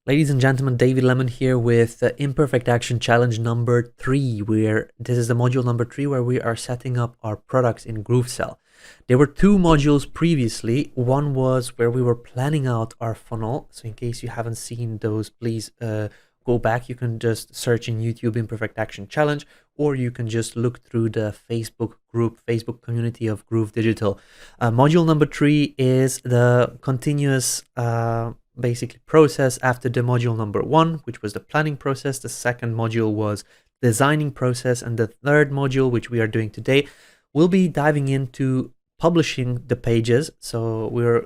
Ladies and gentlemen, David Lemon here with Imperfect Action Challenge number 3, where this is the module number 3 where we are setting up our products in GrooveSell. There were 2 modules previously. One was where we were planning out our funnel. So in case you haven't seen those, please go back. You can just search in YouTube Imperfect Action Challenge, or you can just look through the Facebook group, Facebook community of Groove Digital. Module number 3 is the continuous basically process after the module number 1, which was the planning process. The second module was designing process, and the third module, which we are doing today, we'll be diving into publishing the pages. So we'll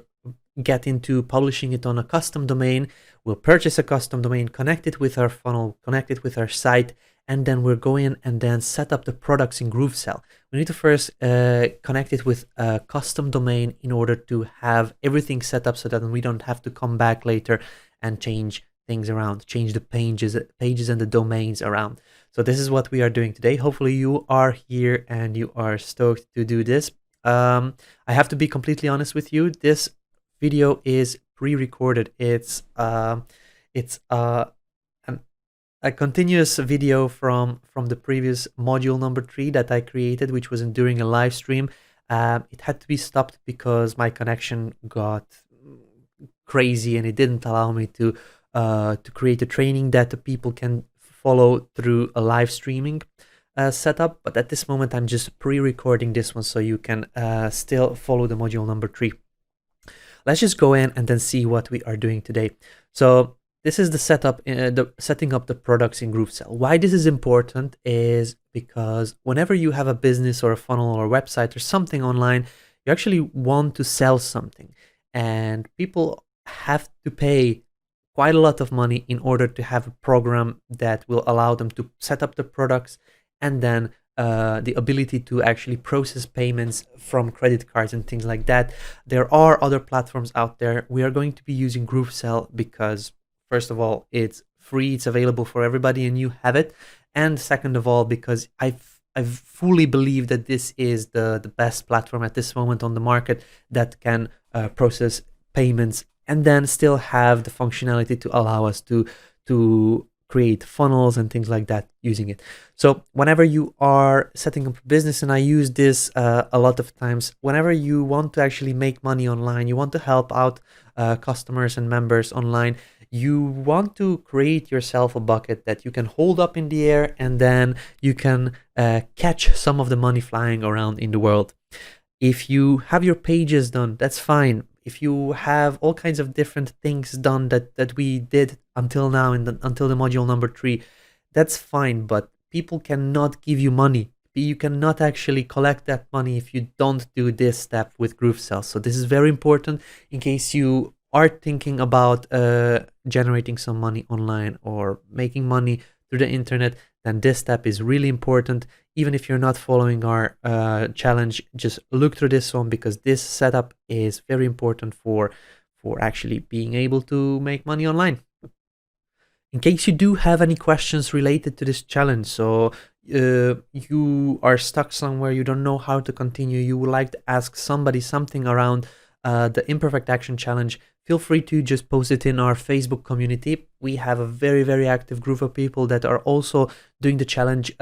get into publishing it on a custom domain. We'll purchase a custom domain, connect it with our funnel, connect it with our site, and then we're going and then set up the products in GrooveSell. We need to first connect it with a custom domain in order to have everything set up so that we don't have to come back later and change things around, change the pages and the domains around. So this is what we are doing today. Hopefully you are here and you are stoked to do this. I have to be completely honest with you. This video is pre-recorded. It's a continuous video from the previous module number 3 that I created, which was during a live stream. It had to be stopped because my connection got crazy and it didn't allow me to create a training that the people can follow through a live streaming setup. But at this moment, I'm just pre-recording this one so you can still follow the module number 3. Let's just go in and then see what we are doing today. So this is the setup, setting up the products in GrooveSell. Why this is important is because whenever you have a business or a funnel or a website or something online, you actually want to sell something, and people have to pay quite a lot of money in order to have a program that will allow them to set up the products and then the ability to actually process payments from credit cards and things like that. There are other platforms out there. We are going to be using GrooveSell because first of all, it's free, it's available for everybody, and you have it. And second of all, because I fully believe that this is the best platform at this moment on the market that can process payments and then still have the functionality to allow us to create funnels and things like that using it. So whenever you are setting up a business, and I use this a lot of times, whenever you want to actually make money online, you want to help out customers and members online, you want to create yourself a bucket that you can hold up in the air, and then you can catch some of the money flying around in the world. If you have your pages done, that's fine. If you have all kinds of different things done that we did until now, until the module number 3, that's fine, but people cannot give you money. You cannot actually collect that money if you don't do this step with GrooveSell. So this is very important in case you are thinking about generating some money online or making money through the internet. Then this step is really important. Even if you're not following our challenge, just look through this one, because this setup is very important for actually being able to make money online. In case you do have any questions related to this challenge, so you are stuck somewhere, you don't know how to continue, you would like to ask somebody something around the Imperfect Action Challenge, feel free to just post it in our Facebook community. We have a very, very active group of people that are also doing the challenge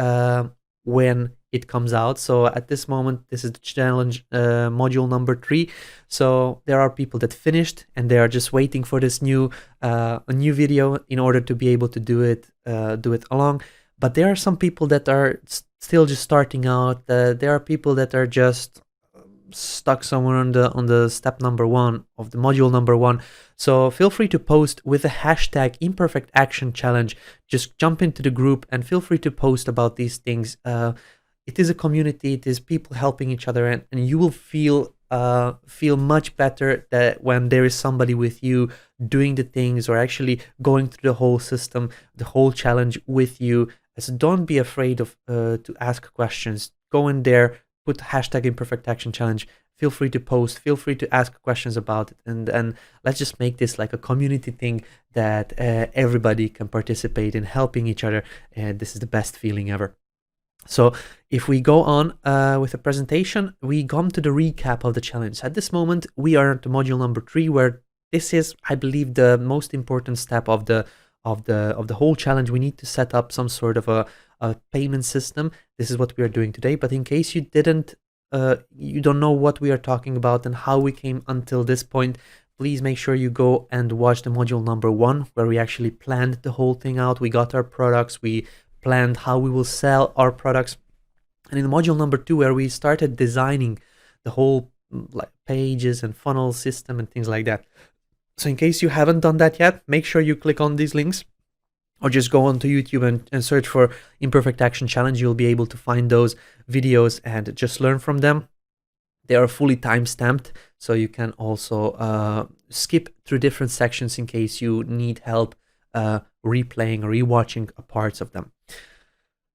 when it comes out. So at this moment, this is the challenge module number 3. So there are people that finished and they are just waiting for this new a new video in order to be able to do it along. But there are some people that are still just starting out. There are people that are just stuck somewhere on the step number 1 of the module number 1. So feel free to post with the hashtag Imperfect Action Challenge. Just jump into the group and feel free to post about these things. It is a community, it is people helping each other, and you will feel much better that when there is somebody with you doing the things or actually going through the whole system, the whole challenge with you. So don't be afraid of to ask questions. Go in there, put hashtag Imperfect Action Challenge. Feel free to post, feel free to ask questions about it, and let's just make this like a community thing that everybody can participate in, helping each other, and this is the best feeling ever. So if we go on with the presentation, we come to the recap of the challenge. At this moment, we are at the module number 3, where this is, I believe, the most important step of the whole challenge. We need to set up some sort of a payment system. This is what we are doing today. But in case you don't know what we are talking about and how we came until this point, please make sure you go and watch the module number 1, where we actually planned the whole thing out. We got our products, we planned how we will sell our products. And in module number 2, where we started designing the whole like pages and funnel system and things like that. So in case you haven't done that yet, make sure you click on these links, or just go onto YouTube and search for Imperfect Action Challenge. You'll be able to find those videos and just learn from them. They are fully time-stamped, so you can also skip through different sections in case you need help replaying or rewatching parts of them.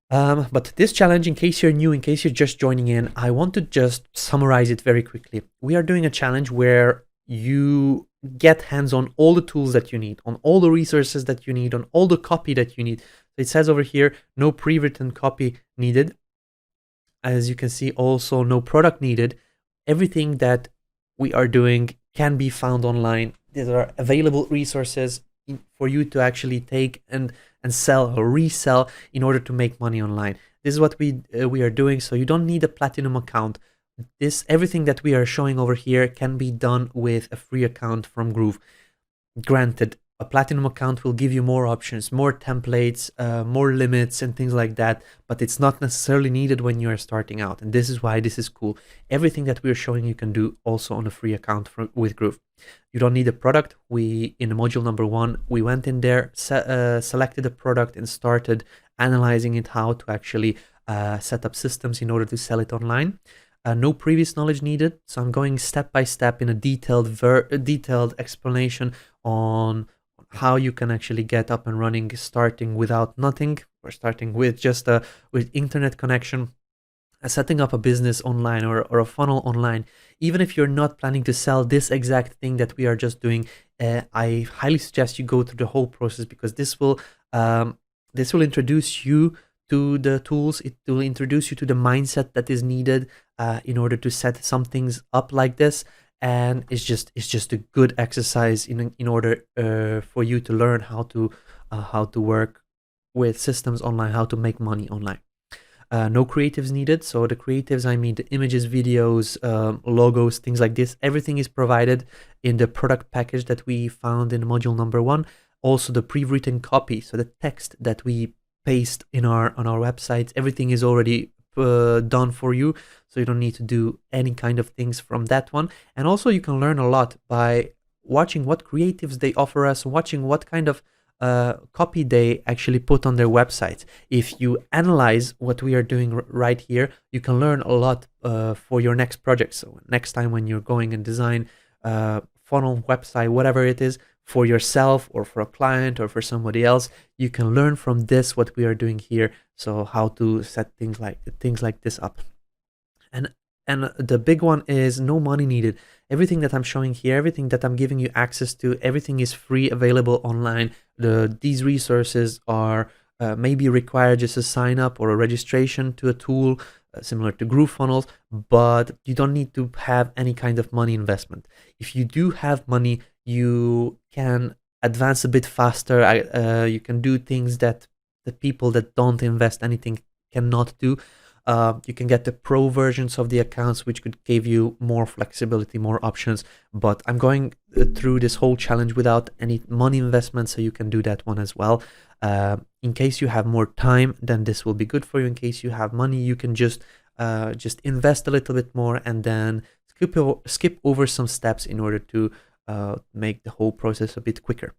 But this challenge, in case you're new, in case you're just joining in, I want to just summarize it very quickly. We are doing a challenge where you get hands on all the tools that you need, on all the resources that you need, on all the copy that you need. So it says over here, no pre-written copy needed. As you can see, also no product needed. Everything that we are doing can be found online. There are available resources for you to actually take and sell or resell in order to make money online. This is what we are doing. So you don't need a platinum account. Everything that we are showing over here can be done with a free account from Groove. Granted, a platinum account will give you more options, more templates, more limits and things like that, but it's not necessarily needed when you are starting out. And this is why this is cool. Everything that we're showing you can do also on a free account with Groove. You don't need a product. In module number 1, we went in there, selected a product and started analyzing it, how to actually set up systems in order to sell it online. No previous knowledge needed. So I'm going step by step in a detailed explanation on how you can actually get up and running, starting without nothing, or starting with just with internet connection, setting up a business online or a funnel online. Even if you're not planning to sell this exact thing that we are just doing, I highly suggest you go through the whole process, because this will introduce you to the tools. It will introduce you to the mindset that is needed in order to set some things up like this. And it's just a good exercise in order for you to learn how to work with systems online, how to make money online. No creatives needed. So the creatives, I mean the images, videos, logos, things like this. Everything is provided in the product package that we found in module number 1. Also the pre-written copy, so the text that we paste on our websites, everything is already done for you, so you don't need to do any kind of things from that one. And also you can learn a lot by watching what creatives they offer us, watching what kind of copy they actually put on their websites. If you analyze what we are doing right here, you can learn a lot for your next project. So next time when you're going and design funnel, website, whatever it is, for yourself or for a client or for somebody else, you can learn from this what we are doing here. So how to set things like this up. And the big one is no money needed. Everything that I'm showing here, everything that I'm giving you access to, everything is free, available online. These resources are maybe require just a sign up or a registration to a tool similar to GrooveFunnels, but you don't need to have any kind of money investment. If you do have money, you can advance a bit faster. You can do things that the people that don't invest anything cannot do. You can get the pro versions of the accounts, which could give you more flexibility, more options. But I'm going through this whole challenge without any money investment, so you can do that one as well. In case you have more time, then this will be good for you. In case you have money, you can just invest a little bit more and then skip over some steps in order to make the whole process a bit quicker.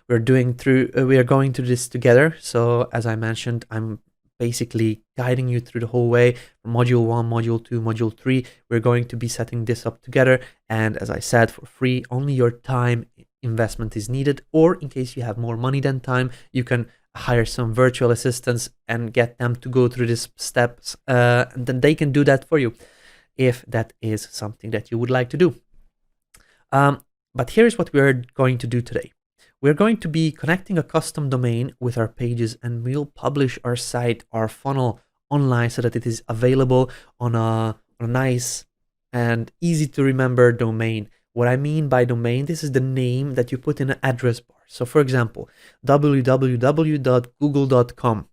We are going through this together. So as I mentioned, I'm basically guiding you through the whole way from module 1, module 2, module 3. We're going to be setting this up together. And as I said, for free, only your time investment is needed. Or in case you have more money than time, you can hire some virtual assistants and get them to go through these steps. And then they can do that for you if that is something that you would like to do. But here's what we're going to do today. We're going to be connecting a custom domain with our pages, and we'll publish our site, our funnel online so that it is available on a nice and easy to remember domain. What I mean by domain, this is the name that you put in an address bar. So for example, www.google.com.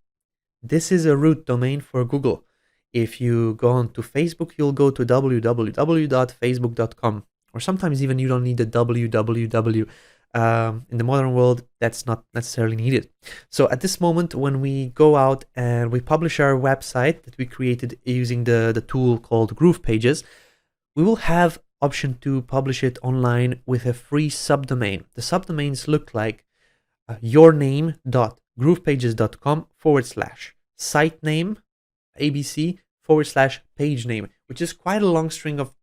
This is a root domain for Google. If you go on to Facebook, you'll go to www.facebook.com, or sometimes even you don't need the www. In the modern world, that's not necessarily needed. So at this moment, when we go out and we publish our website that we created using the tool called Groove Pages, we will have option to publish it online with a free subdomain. The subdomains look like yourname.groovepages.com/site name abc/page name, which is quite a long string of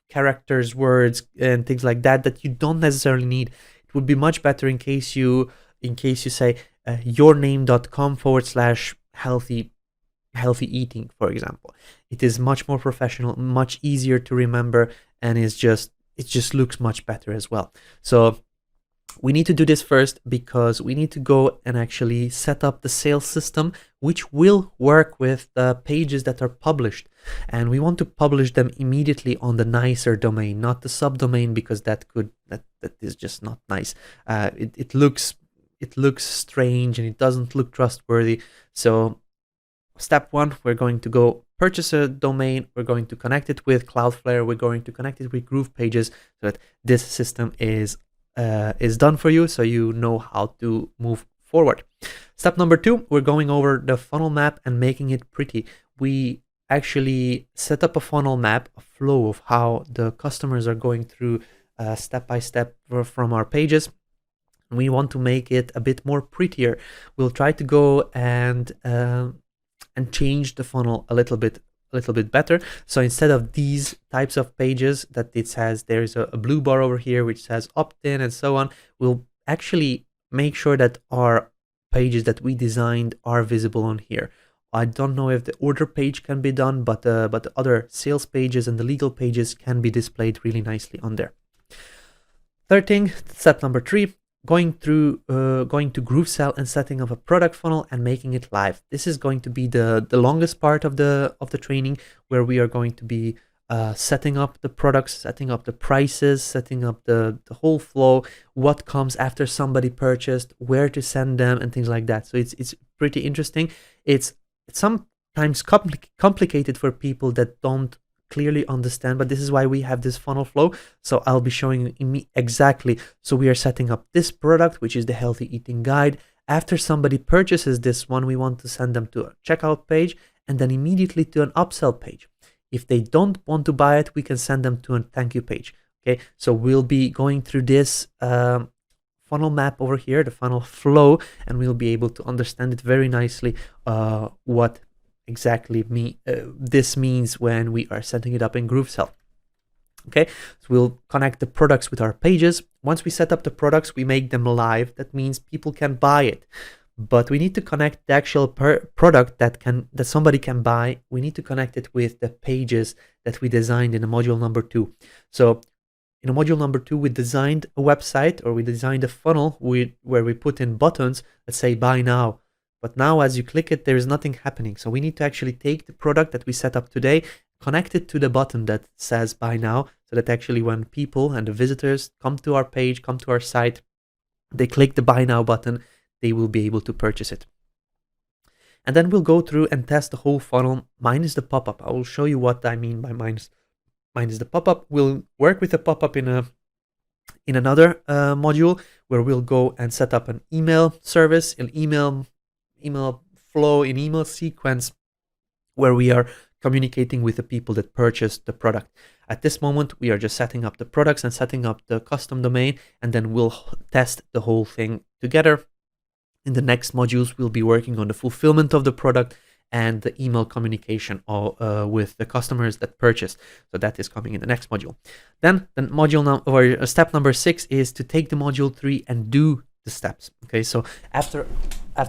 characters, words, and things like that you don't necessarily need. It would be much better in case you say yourname.com/healthy eating, for example. It is much more professional, much easier to remember, and it just looks much better as well. So we need to do this first because we need to go and actually set up the sales system, which will work with the pages that are published. And we want to publish them immediately on the nicer domain, not the subdomain, because that is just not nice. It looks strange and it doesn't look trustworthy. So step one, we're going to go purchase a domain. We're going to connect it with CloudFlare. We're going to connect it with Groove Pages so that this system is done for you, so you know how to move forward. Step number two, we're going over the funnel map and making it pretty. We actually set up a funnel map, a flow of how the customers are going through step by step from our pages. We want to make it a bit more prettier. We'll try to go and change the funnel a little bit better. So instead of these types of pages that it says there's a blue bar over here which says opt-in and so on, we'll actually make sure that our pages that we designed are visible on here. I don't know if the order page can be done, but the other sales pages and the legal pages can be displayed really nicely on there. Third thing, step number three, going to GrooveSell and setting up a product funnel and making it live. This is going to be the longest part of the training, where we are going to be setting up the products, setting up the prices, setting up the whole flow, what comes after somebody purchased, where to send them, and things like that. So it's pretty interesting. It's sometimes complicated for people that don't clearly understand, but this is why we have this funnel flow. So I'll be showing you exactly. So we are setting up this product, which is the healthy eating guide. After somebody purchases this one, we want to send them to a checkout page and then immediately to an upsell page. If they don't want to buy it, we can send them to a thank you page. Okay, so we'll be going through this funnel map over here, the funnel flow, and we'll be able to understand it very nicely what exactly this means when we are setting it up in GrooveSell. Okay, so we'll connect the products with our pages. Once we set up the products, we make them live. That means people can buy it, but we need to connect the actual product that somebody can buy. We need to connect it with the pages that we designed in the module number 2. So in a module number 2, we designed a website, or we designed a funnel where we put in buttons that say buy now. But now as you click it, there is nothing happening. So we need to actually take the product that we set up today, connect it to the button that says buy now, so that actually when people and the visitors come to our page, come to our site, they click the buy now button, they will be able to purchase it. And then we'll go through and test the whole funnel minus the pop-up. I will show you what I mean by minus the pop-up. We'll work with the pop-up in another module, where we'll go and set up an email service, an email flow, in email sequence, where we are communicating with the people that purchased the product. At this moment, we are just setting up the products and setting up the custom domain, and then we'll test the whole thing together. In the next modules, we'll be working on the fulfillment of the product and the email communication with the customers that purchased. So that is coming in the next module. Then the step number 6 is to take the module 3 and do the steps. Okay, so after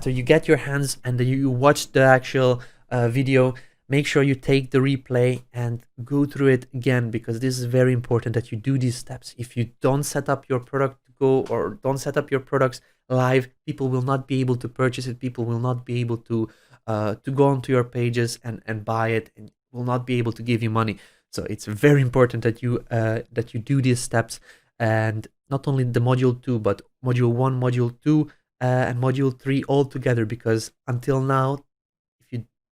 you get your hands and you watch the actual video, make sure you take the replay and go through it again, because this is very important that you do these steps. If you don't set up your product to go, or don't set up your products live, people will not be able to purchase it. People will not be able to go onto your pages and buy it, and will not be able to give you money. So it's very important that you do these steps, and not only the module 2, but module 1, module 2, and module 3 all together, because until now,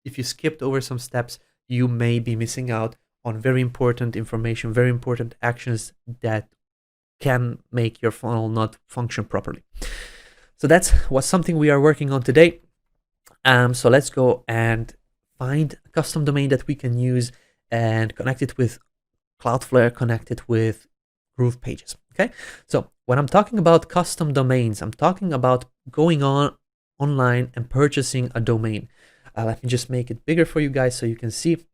if you skipped over some steps, you may be missing out on very important information, very important actions that can make your funnel not function properly. So that's something we are working on today. So let's go and find a custom domain that we can use and connect it with CloudFlare, connect it with Groove Pages. Okay, so when I'm talking about custom domains, I'm talking about going online and purchasing a domain. Let me just make it bigger for you guys so you can see.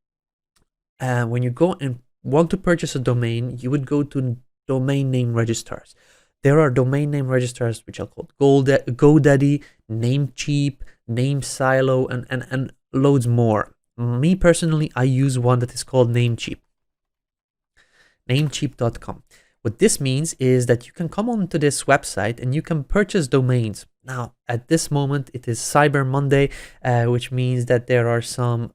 When you go and want to purchase a domain, you would go to domain name registrars. There are domain name registrars which are called GoDaddy, NameCheap, NameSilo, and loads more. Me personally, I use one that is called NameCheap. NameCheap.com. What this means is that you can come onto this website and you can purchase domains. Now, at this moment, it is Cyber Monday, which means that there are some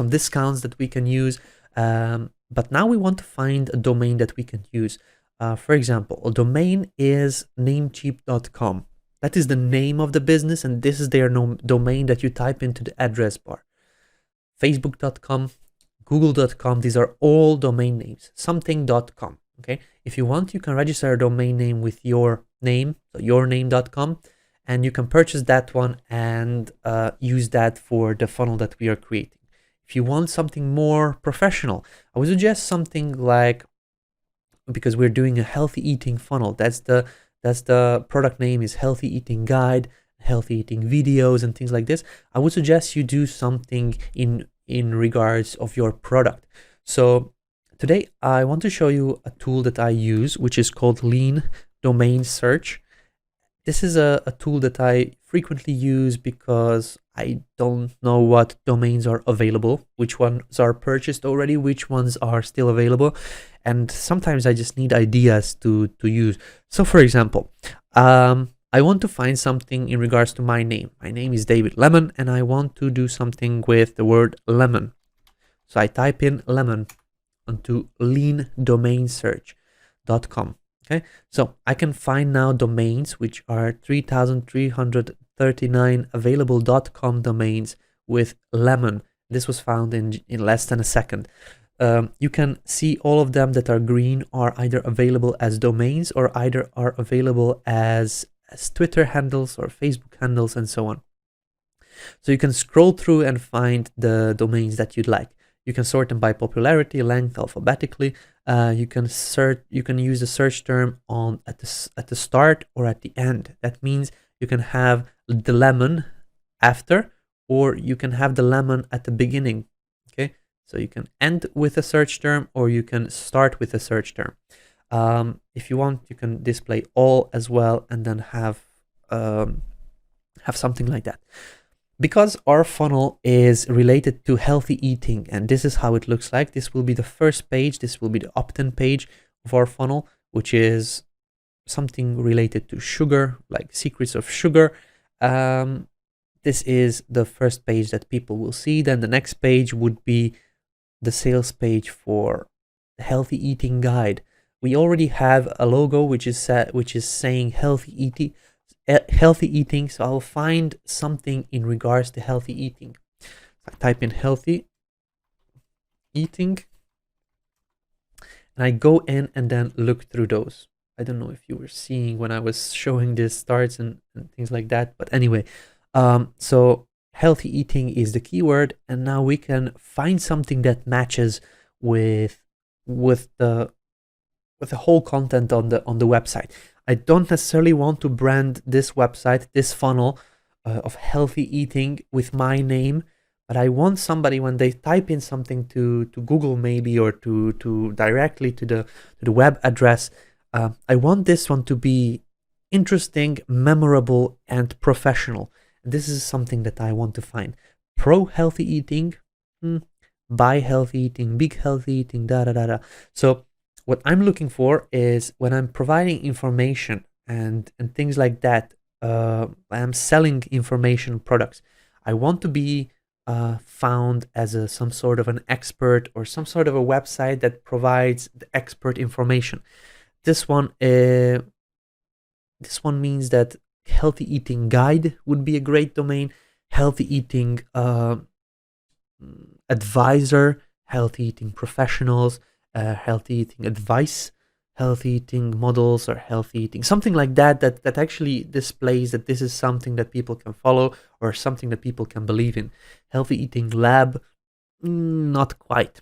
discounts that we can use. But now we want to find a domain that we can use. For example, a domain is NameCheap.com. That is the name of the business, and this is their domain that you type into the address bar. Facebook.com, Google.com, these are all domain names. Something.com. Okay, if you want, you can register a domain name with your name, so yourname.com, and you can purchase that one and use that for the funnel that we are creating. If you want something more professional, I would suggest something like, because we're doing a healthy eating funnel, that's the product name is Healthy Eating Guide, Healthy Eating Videos, and things like this. I would suggest you do something in regards of your product. So today I want to show you a tool that I use, which is called Lean Domain Search. This is a tool that I frequently use because I don't know what domains are available, which ones are purchased already, which ones are still available. And sometimes I just need ideas to use. So for example, I want to find something in regards to my name. My name is David Lemon, and I want to do something with the word lemon. So I type in lemon onto leandomainsearch.com. Okay, so I can find now domains which are 3,339 available.com domains with lemon. This was found in less than a second. You can see all of them that are green are either available as domains or either are available as Twitter handles or Facebook handles and so on. So you can scroll through and find the domains that you'd like. You can sort them by popularity, length, alphabetically. You can use the search term at the start or at the end. That means you can have the lemon after, or you can have the lemon at the beginning. Okay, so you can end with a search term or you can start with a search term. If you want, you can display all as well, and then have something like that. Because our funnel is related to healthy eating, and this is how it looks like. This will be the first page. This will be the opt-in page of our funnel, which is something related to sugar, like secrets of sugar. This is the first page that people will see. Then the next page would be the sales page for the healthy eating guide. We already have a logo which is saying healthy eating. So I'll find something in regards to healthy eating. I type in healthy eating and I go in and then look through those. I don't know if you were seeing when I was showing this starts and things like that, but anyway, so healthy eating is the keyword, and now we can find something that matches with the whole content on the website. I don't necessarily want to brand this website, this funnel of healthy eating with my name, but I want somebody, when they type in something to Google maybe, or to directly to the web address, I want this one to be interesting, memorable, and professional. This is something that I want to find. Pro healthy eating, buy healthy eating, big healthy eating, So what I'm looking for is, when I'm providing information and things like that, I'm selling information products, I want to be found as some sort of an expert or some sort of a website that provides the expert information. This one means that Healthy Eating Guide would be a great domain. Healthy Eating Advisor, Healthy Eating Professionals, Healthy Eating Advice, Healthy Eating Models, or Healthy Eating, something like that, that actually displays that this is something that people can follow or something that people can believe in. Healthy Eating Lab, not quite.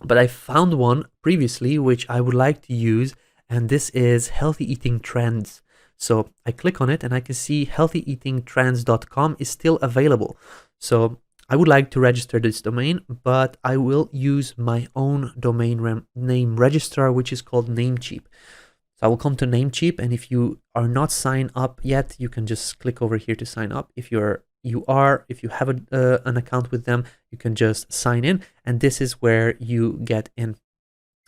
But I found one previously which I would like to use, and this is Healthy Eating Trends. So I click on it and I can see healthyeatingtrends.com is still available. So I would like to register this domain, but I will use my own domain name registrar, which is called NameCheap. So I will come to NameCheap, and if you are not signed up yet, you can just click over here to sign up. If you have an account with them, you can just sign in, and this is where you get in.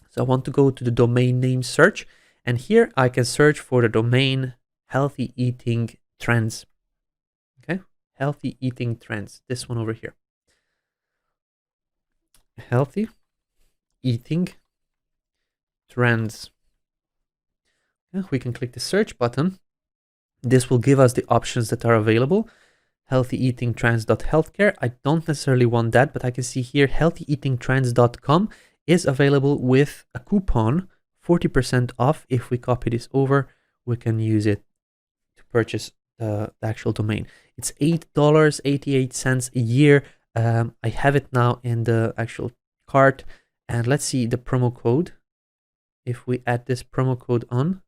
So I want to go to the domain name search, and here I can search for the domain Healthy Eating Trends. Okay, Healthy Eating Trends, this one over here. Healthy Eating Trends. We can click the search button. This will give us the options that are available. healthyeatingtrends.healthcare. I don't necessarily want that, but I can see here healthyeatingtrends.com is available with a coupon, 40% off. If we copy this over, we can use it to purchase the actual domain. It's $8.88 a year. I have it now in the actual cart, and let's see the promo code. If we add this promo code on,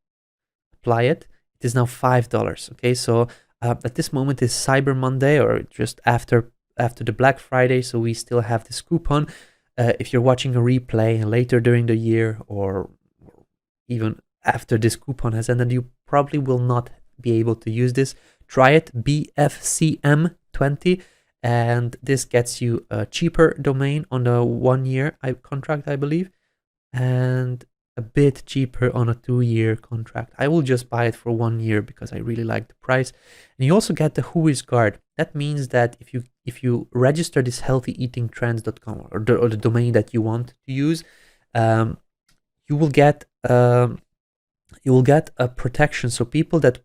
apply it, it is now $5. Okay, so at this moment is Cyber Monday, or just after the Black Friday, so we still have this coupon. If you're watching a replay later during the year, or even after this coupon has ended, you probably will not be able to use this. Try it, BFCM20, and this gets you a cheaper domain on the 1-year contract, I believe, and a bit cheaper on a 2-year contract. I will just buy it for 1 year because I really like the price. And you also get the Whois guard. That means that if you register this healthyeatingtrends.com or the domain that you want to use, you will get a protection. So people that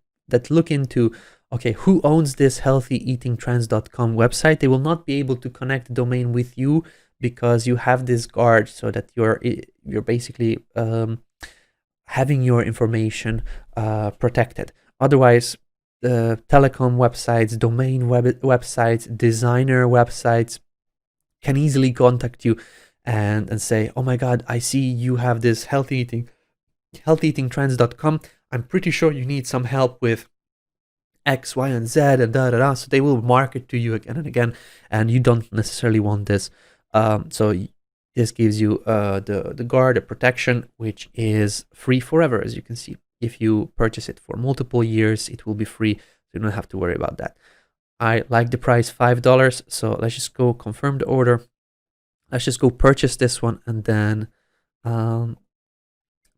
look into, okay, who owns this healthyeatingtrends.com website, they will not be able to connect the domain with you, because you have this guard, so that you're basically having your information protected. Otherwise, telecom websites, domain websites, designer websites can easily contact you and say, oh my God, I see you have this healthyeatingtrends.com. I'm pretty sure you need some help with X, Y, and Z, and da. So they will market to you again and again, and you don't necessarily want this. So this gives you the guard, the protection, which is free forever, as you can see. If you purchase it for multiple years, it will be free, so you don't have to worry about that. I like the price, $5, so let's just go confirm the order. Let's just go purchase this one, and then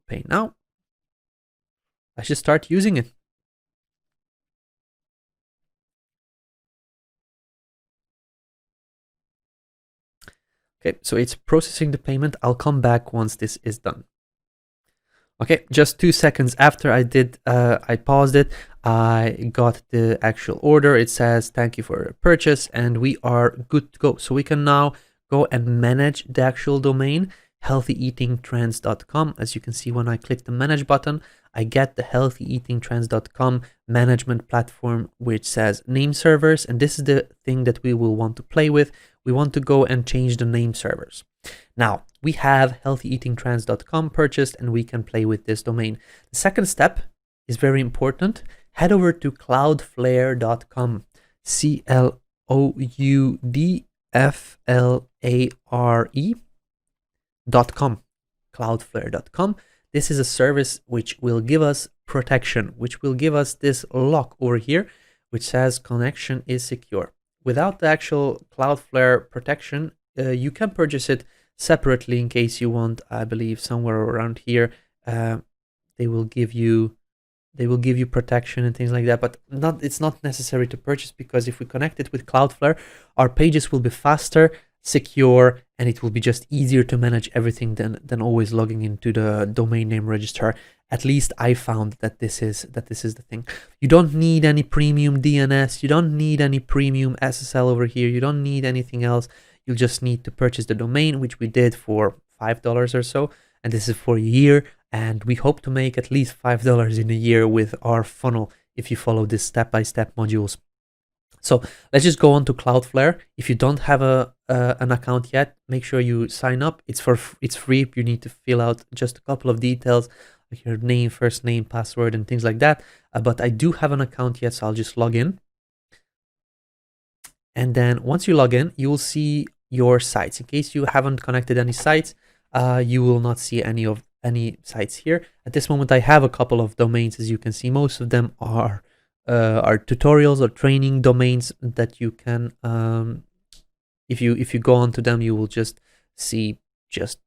pay now. Let's just start using it. Okay, so it's processing the payment. I'll come back once this is done. Okay, just 2 seconds after I paused it, I got the actual order. It says, thank you for your purchase, and we are good to go. So we can now go and manage the actual domain, healthyeatingtrends.com. As you can see, when I click the manage button, I get the healthyeatingtrends.com management platform, which says name servers. And this is the thing that we will want to play with. We want to go and change the name servers. Now, we have healthyeatingtrends.com purchased, and we can play with this domain. The second step is very important. Head over to cloudflare.com, CloudFlare.com, cloudflare.com. This is a service which will give us protection, which will give us this lock over here, which says connection is secure. Without the actual Cloudflare protection, you can purchase it separately in case you want. I believe somewhere around here, they will give you They will give you protection and things like that, but it's not necessary to purchase, because if we connect it with Cloudflare, our pages will be faster, secure, and it will be just easier to manage everything than always logging into the domain name registrar. At least I found that this is the thing. You don't need any premium DNS, you don't need any premium SSL over here, you don't need anything else. You just need to purchase the domain, which we did for $5 or so, and this is for a year. And we hope to make at least $5 in a year with our funnel if you follow this step-by-step modules. So let's just go on to Cloudflare. If you don't have an account yet, make sure you sign up. It's free. You need to fill out just a couple of details, like your name, first name, password, and things like that. But I do have an account yet, so I'll just log in. And then once you log in, you will see your sites. In case you haven't connected any sites, you will not see any sites here. At this moment, I have a couple of domains. As you can see, most of them are tutorials or training domains that you can, if you go onto them, you will just see just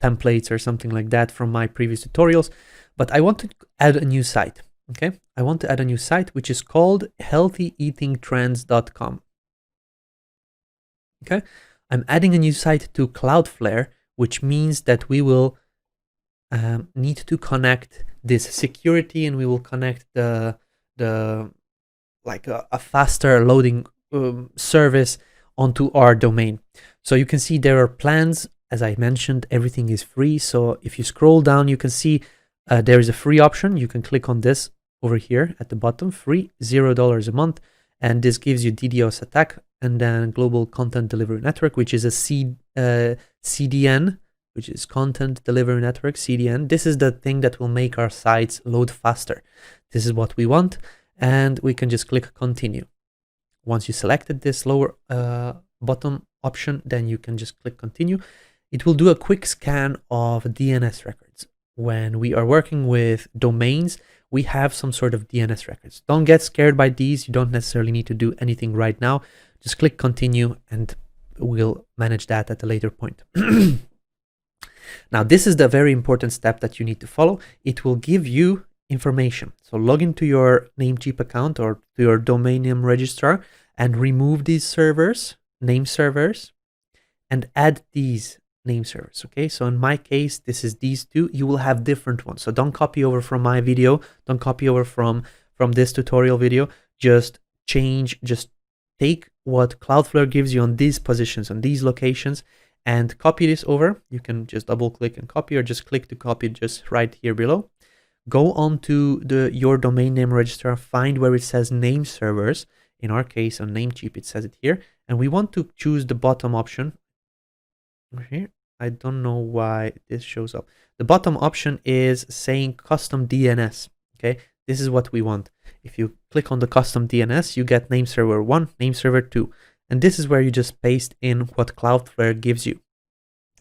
templates or something like that from my previous tutorials. But I want to add a new site. Okay, I want to add a new site, which is called healthyeatingtrends.com. Okay, I'm adding a new site to Cloudflare, which means that we will need to connect this security, and we will connect the like a faster loading service onto our domain. So you can see there are plans. As I mentioned, everything is free. So if you scroll down, you can see there is a free option. You can click on this over here at the bottom, free, $0 a month. And this gives you DDoS attack, and then Global Content Delivery Network, which is a CDN, which is Content Delivery Network, CDN. This is the thing that will make our sites load faster. This is what we want, and we can just click continue. Once you selected this lower bottom option, then you can just click continue. It will do a quick scan of DNS records. When we are working with domains, we have some sort of DNS records. Don't get scared by these. You don't necessarily need to do anything right now. Just click continue, and we'll manage that at a later point. Now, this is the very important step that you need to follow. It will give you information. So log into your NameCheap account or to your domain name registrar and remove these servers, name servers, and add these name servers. Okay, so in my case, this is these two. You will have different ones. So don't copy over from my video. Don't copy over from this tutorial video. Just take what Cloudflare gives you on these positions, on these locations, and copy this over. You can just double click and copy, or just click to copy just right here below. Go on to your domain name registrar, find where it says name servers. In our case on NameCheap, it says it here. And we want to choose the bottom option here. I don't know why this shows up. The bottom option is saying custom DNS. Okay, this is what we want. If you click on the custom DNS, you get name server 1, name server 2. And this is where you just paste in what Cloudflare gives you.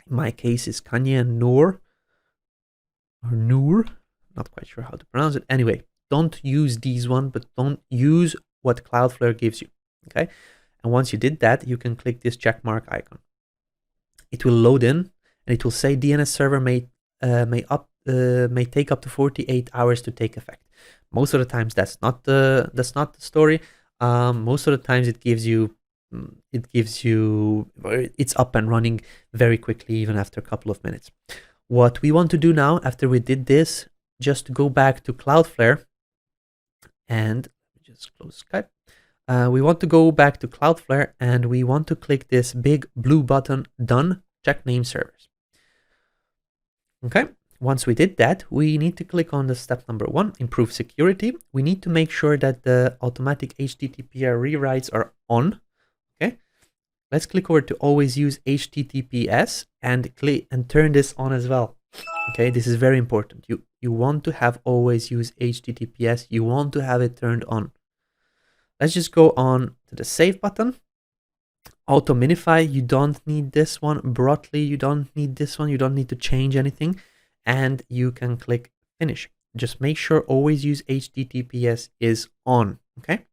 In my case, is Kanye and Noor, or Noor. Not quite sure how to pronounce it. Anyway, don't use these one, but don't use what Cloudflare gives you. Okay, and once you did that, you can click this check mark icon. It will load in, and it will say DNS server may take up to 48 hours to take effect. Most of the times that's not the story. Most of the times it's up and running very quickly, even after a couple of minutes. What we want to do now, after we did this, just go back to Cloudflare, and just close Skype. We want to go back to Cloudflare, and we want to click this big blue button, done, check name servers. Okay, once we did that, we need to click on the step number 1, improve security. We need to make sure that the automatic HTTPR rewrites are on. Okay, let's click over to always use HTTPS and turn this on as well. Okay, this is very important. You want to have always use HTTPS. You want to have it turned on. Let's just go on to the save button. Auto minify, you don't need this one. Broadly, you don't need this one. You don't need to change anything. And you can click finish. Just make sure always use HTTPS is on. Okay.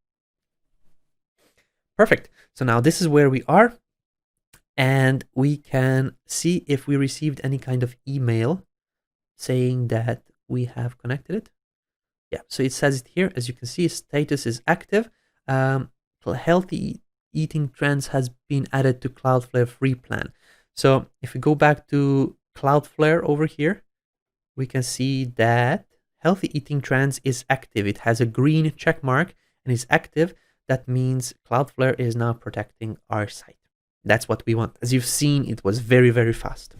Perfect. So now this is where we are. And we can see if we received any kind of email saying that we have connected it. Yeah, so it says it here. As you can see, status is active. Healthy eating trends has been added to CloudFlare free plan. So if we go back to CloudFlare over here, we can see that healthy eating trends is active. It has a green check mark and is active. That means CloudFlare is now protecting our site. That's what we want. As you've seen, it was very, very fast.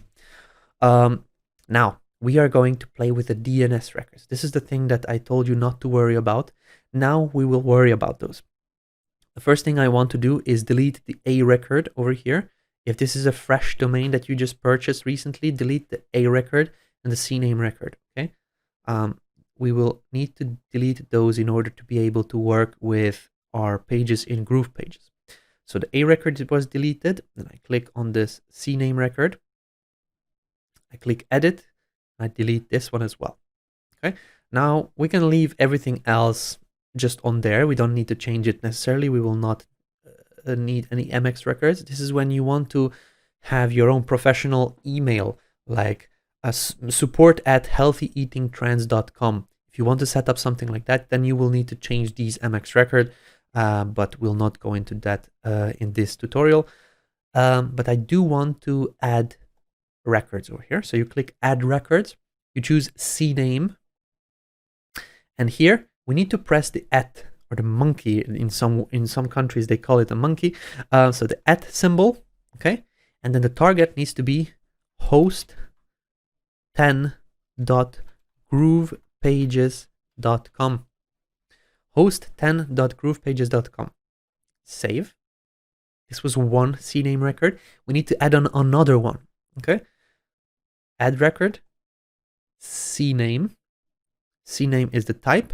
Now, we are going to play with the DNS records. This is the thing that I told you not to worry about. Now we will worry about those. The first thing I want to do is delete the A record over here. If this is a fresh domain that you just purchased recently, delete the A record and the CNAME record, okay? We will need to delete those in order to be able to work with our pages in Groove Pages. So the A record was deleted, then I click on this CNAME record. I click edit, I delete this one as well, okay? Now we can leave everything else just on there. We don't need to change it necessarily. We will not need any MX records. This is when you want to have your own professional email, like support@healthyeatingtrends.com. If you want to set up something like that, then you will need to change these MX record, but we'll not go into that in this tutorial. But I do want to add records over here. So you click add records, you choose CNAME, and here we need to press the @ or the monkey. In some countries they call it a monkey. So the @ symbol, okay, and then the target needs to be host10.groovepages.com. host10.groovepages.com. Save. This was one CNAME record. We need to add on another one. Okay. Add record. CNAME. CNAME is the type.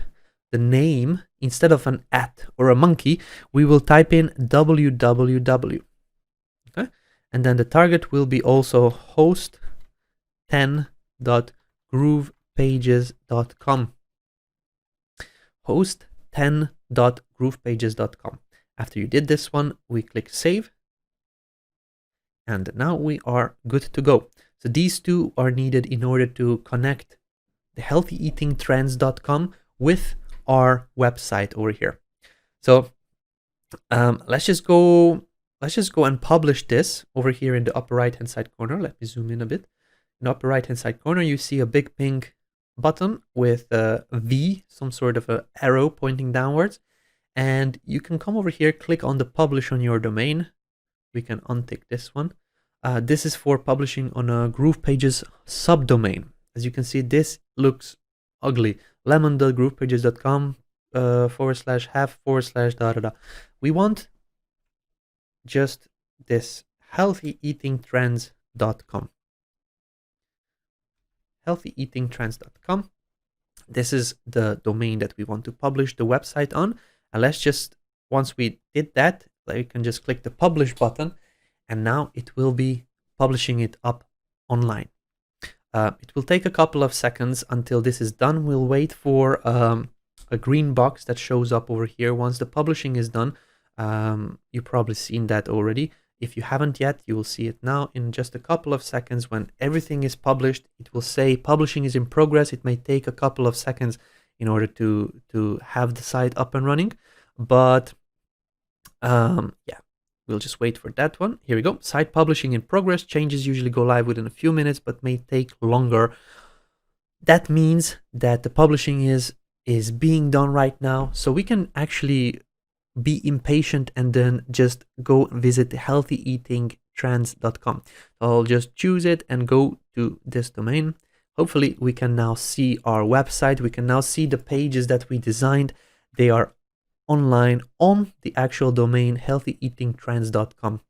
The name, instead of an @ or a monkey, we will type in www. Okay. And then the target will be also host10.groovepages.com. host10.groovepages.com. After you did this one, we click save. And now we are good to go. So these two are needed in order to connect the healthyeatingtrends.com with our website over here. So let's just go and publish this over here in the upper right hand side corner. Let me zoom in a bit. In the upper right hand side corner, you see a big pink button with a V, some sort of an arrow pointing downwards. And you can come over here, click on the publish on your domain. We can untick this one. This is for publishing on a Groove Pages subdomain. As you can see, this looks ugly. lemon.groovepages.com /have//. We want just this healthyeatingtrends.com. healthyeatingtrends.com. This is the domain that we want to publish the website on. And let's just, once we did that, you can just click the publish button, and now it will be publishing it up online. It will take a couple of seconds until this is done. We'll wait for a green box that shows up over here once the publishing is done. You've probably seen that already. If you haven't yet, you will see it now in just a couple of seconds. When everything is published, it will say publishing is in progress. It may take a couple of seconds in order to have the site up and running, but yeah, we'll just wait for that one. Here we go. Site publishing in progress. Changes usually go live within a few minutes, but may take longer. That means that the publishing is being done right now, so we can actually be impatient and then just go visit healthyeatingtrends.com. I'll just choose it and go to this domain. Hopefully we can now see our website. We can now see the pages that we designed. They are online on the actual domain healthyeatingtrends.com.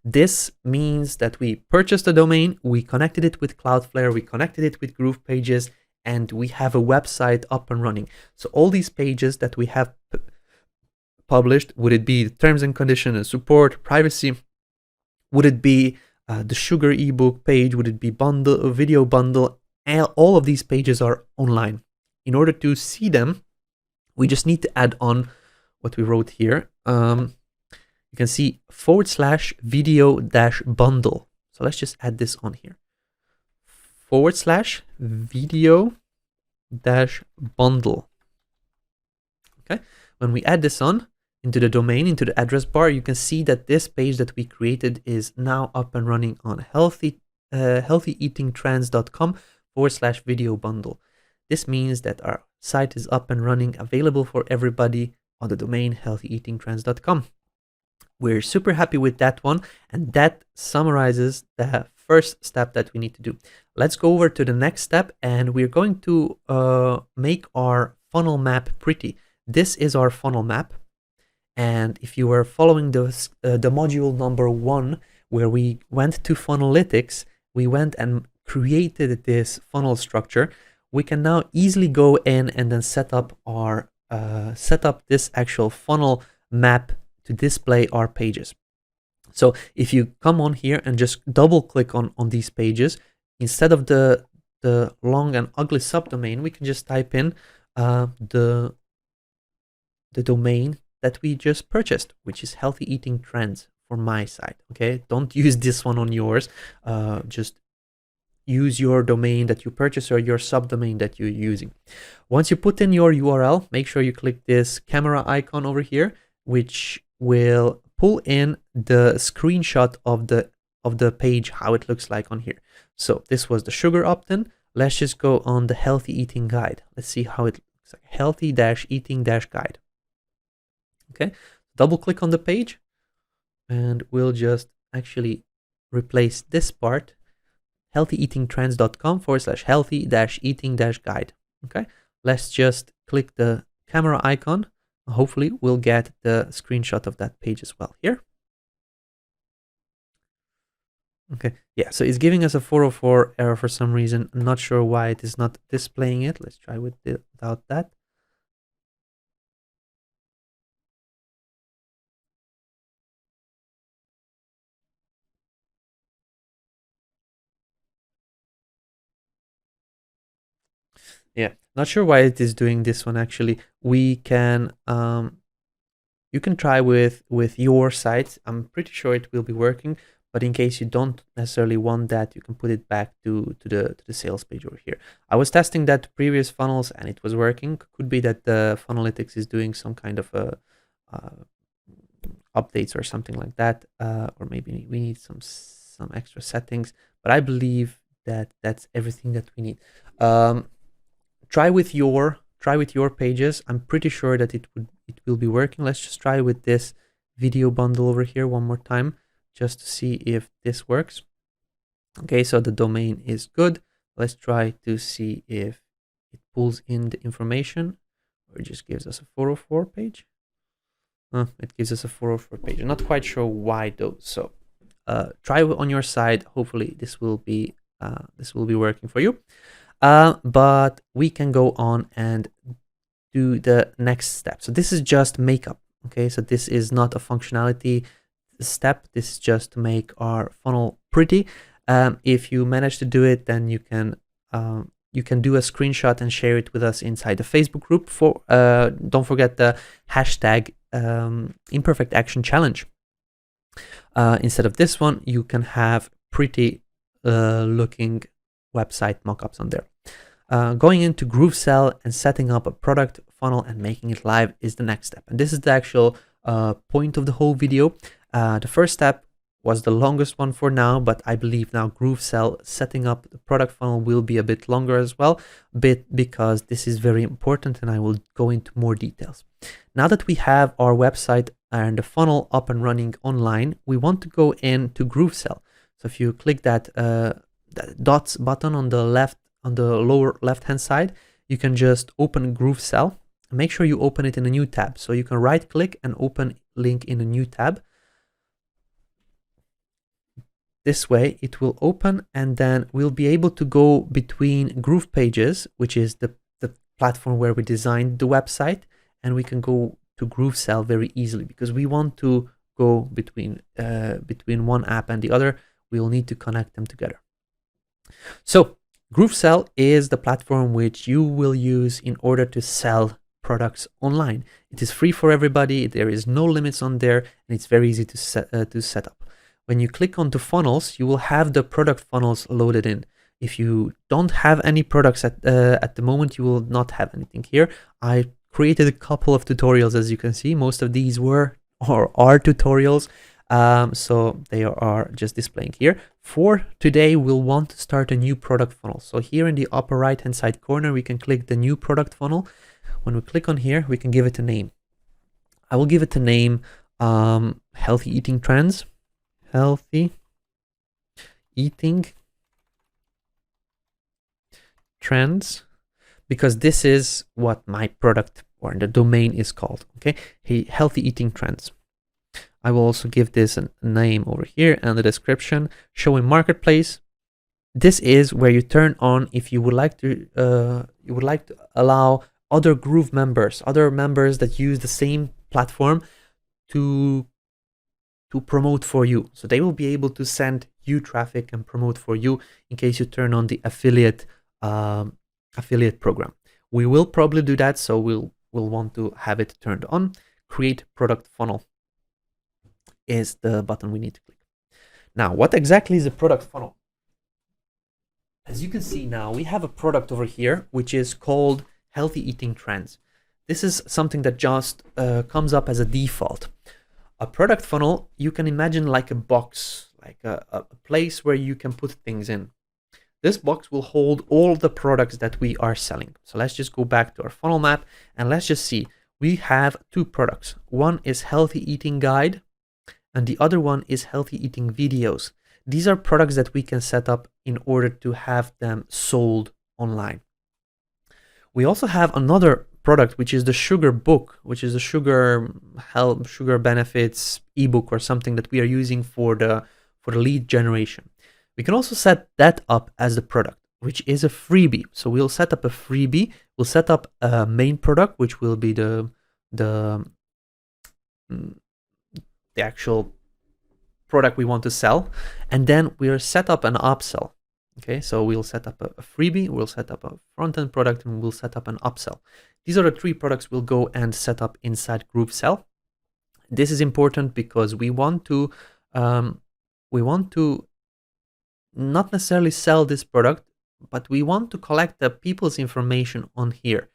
This means that we purchased a domain, we connected it with CloudFlare, we connected it with Groove Pages, and we have a website up and running. So all these pages that we have published, would it be terms and conditions, support, privacy, would it be the sugar ebook page, would it be bundle, video bundle, all of these pages are online. In order to see them, we just need to add on what we wrote here. You can see /video-bundle. So let's just add this on here. /video bundle. Okay, when we add this on into the domain, into the address bar, you can see that this page that we created is now up and running on healthyeatingtrends.com/video bundle. This means that our site is up and running, available for everybody on the domain healthyeatingtrends.com. We're super happy with that one, and that summarizes the first step that we need to do. Let's go over to the next step, and we're going to make our funnel map pretty. This is our funnel map, and if you were following the module number 1, where we went to Funnelytics, we went and created this funnel structure. We can now easily go in and then set up our this actual funnel map to display our pages. So if you come on here and just double click on these pages, instead of the long and ugly subdomain, we can just type in the domain that we just purchased, which is Healthy Eating Trends for my site. Okay, don't use this one on yours. Just use your domain that you purchase or your subdomain that you're using. Once you put in your URL, make sure you click this camera icon over here, which will pull in the screenshot of the page, how it looks like on here. So this was the sugar opt-in. Let's just go on the healthy eating guide. Let's see how it looks like. Healthy-eating-guide. Okay, double click on the page, and we'll just actually replace this part, healthyeatingtrends.com/healthy-eating-guide. Okay, let's just click the camera icon. Hopefully we'll get the screenshot of that page as well here. Okay, yeah, so it's giving us a 404 error for some reason. I'm not sure why it is not displaying it. Let's try without that. Yeah, not sure why it is doing this one. Actually, we can you can try with your site. I'm pretty sure it will be working, but in case you don't necessarily want that, you can put it back to the sales page over here. I was testing that previous funnels and it was working. Could be that the Funnelytics is doing some kind of updates or something like that, or maybe we need some extra settings. But I believe that that's everything that we need. Try with your pages. I'm pretty sure that it will be working. Let's just try with this video bundle over here one more time, just to see if this works. Okay, so the domain is good. Let's try to see if it pulls in the information, or it just gives us a 404 page. It gives us a 404 page. I'm not quite sure why though. So try on your side. Hopefully this will be working for you. But we can go on and do the next step. So this is just makeup. Okay, so this is not a functionality step. This is just to make our funnel pretty. If you manage to do it, then you can do a screenshot and share it with us inside the Facebook group. For don't forget the hashtag Imperfect Action Challenge. Instead of this one, you can have pretty looking website mockups on there. Going into GrooveSell and setting up a product funnel and making it live is the next step. And this is the actual point of the whole video. The first step was the longest one for now, but I believe now GrooveSell setting up the product funnel will be a bit longer as well, because this is very important and I will go into more details. Now that we have our website and the funnel up and running online, we want to go into GrooveSell. So if you click that dots button on the lower left hand side, you can just open GrooveSell. Make sure you open it in a new tab. So you can right click and open link in a new tab. This way it will open, and then we'll be able to go between Groove Pages, which is the platform where we designed the website, and we can go to GrooveSell very easily, because we want to go between one app and the other. We'll need to connect them together. So GrooveSell is the platform which you will use in order to sell products online. It is free for everybody. There is no limits on there, and it's very easy to set up. When you click onto funnels, you will have the product funnels loaded in. If you don't have any products at the moment, you will not have anything here. I created a couple of tutorials, as you can see. Most of these were or are tutorials, so they are just displaying here. For today, we'll want to start a new product funnel. So here in the upper right hand side corner, we can click the new product funnel. When we click on here, we can give it a name. I will give it a name, healthy eating trends. Healthy eating trends, because this is what my product or the domain is called. Okay, hey, healthy eating trends. I will also give this a name over here and the description. Showing marketplace. This is where you turn on if you would like to allow other Groove members, other members that use the same platform to promote for you. So they will be able to send you traffic and promote for you in case you turn on the affiliate program. We will probably do that, so we'll want to have it turned on. Create product funnel is the button we need to click. Now, what exactly is a product funnel? As you can see now, we have a product over here, which is called Healthy Eating Trends. This is something that just comes up as a default. A product funnel, you can imagine like a box, like a place where you can put things in. This box will hold all the products that we are selling. So let's just go back to our funnel map and let's just see. We have two products. One is Healthy Eating Guide and the other one is Healthy Eating Videos. These are products that we can set up in order to have them sold online. We also have another product, which is the sugar book, which is a sugar benefits ebook or something that we are using for the lead generation. We can also set that up as the product, which is a freebie. So we'll set up a freebie. We'll set up a main product, which will be the actual product we want to sell, and then we'll set up an upsell. Okay, so we'll set up a freebie, we'll set up a front-end product, and we'll set up an upsell. These are the three products we'll go and set up inside GrooveSell. This is important because we want to not necessarily sell this product, but we want to collect the people's information on here.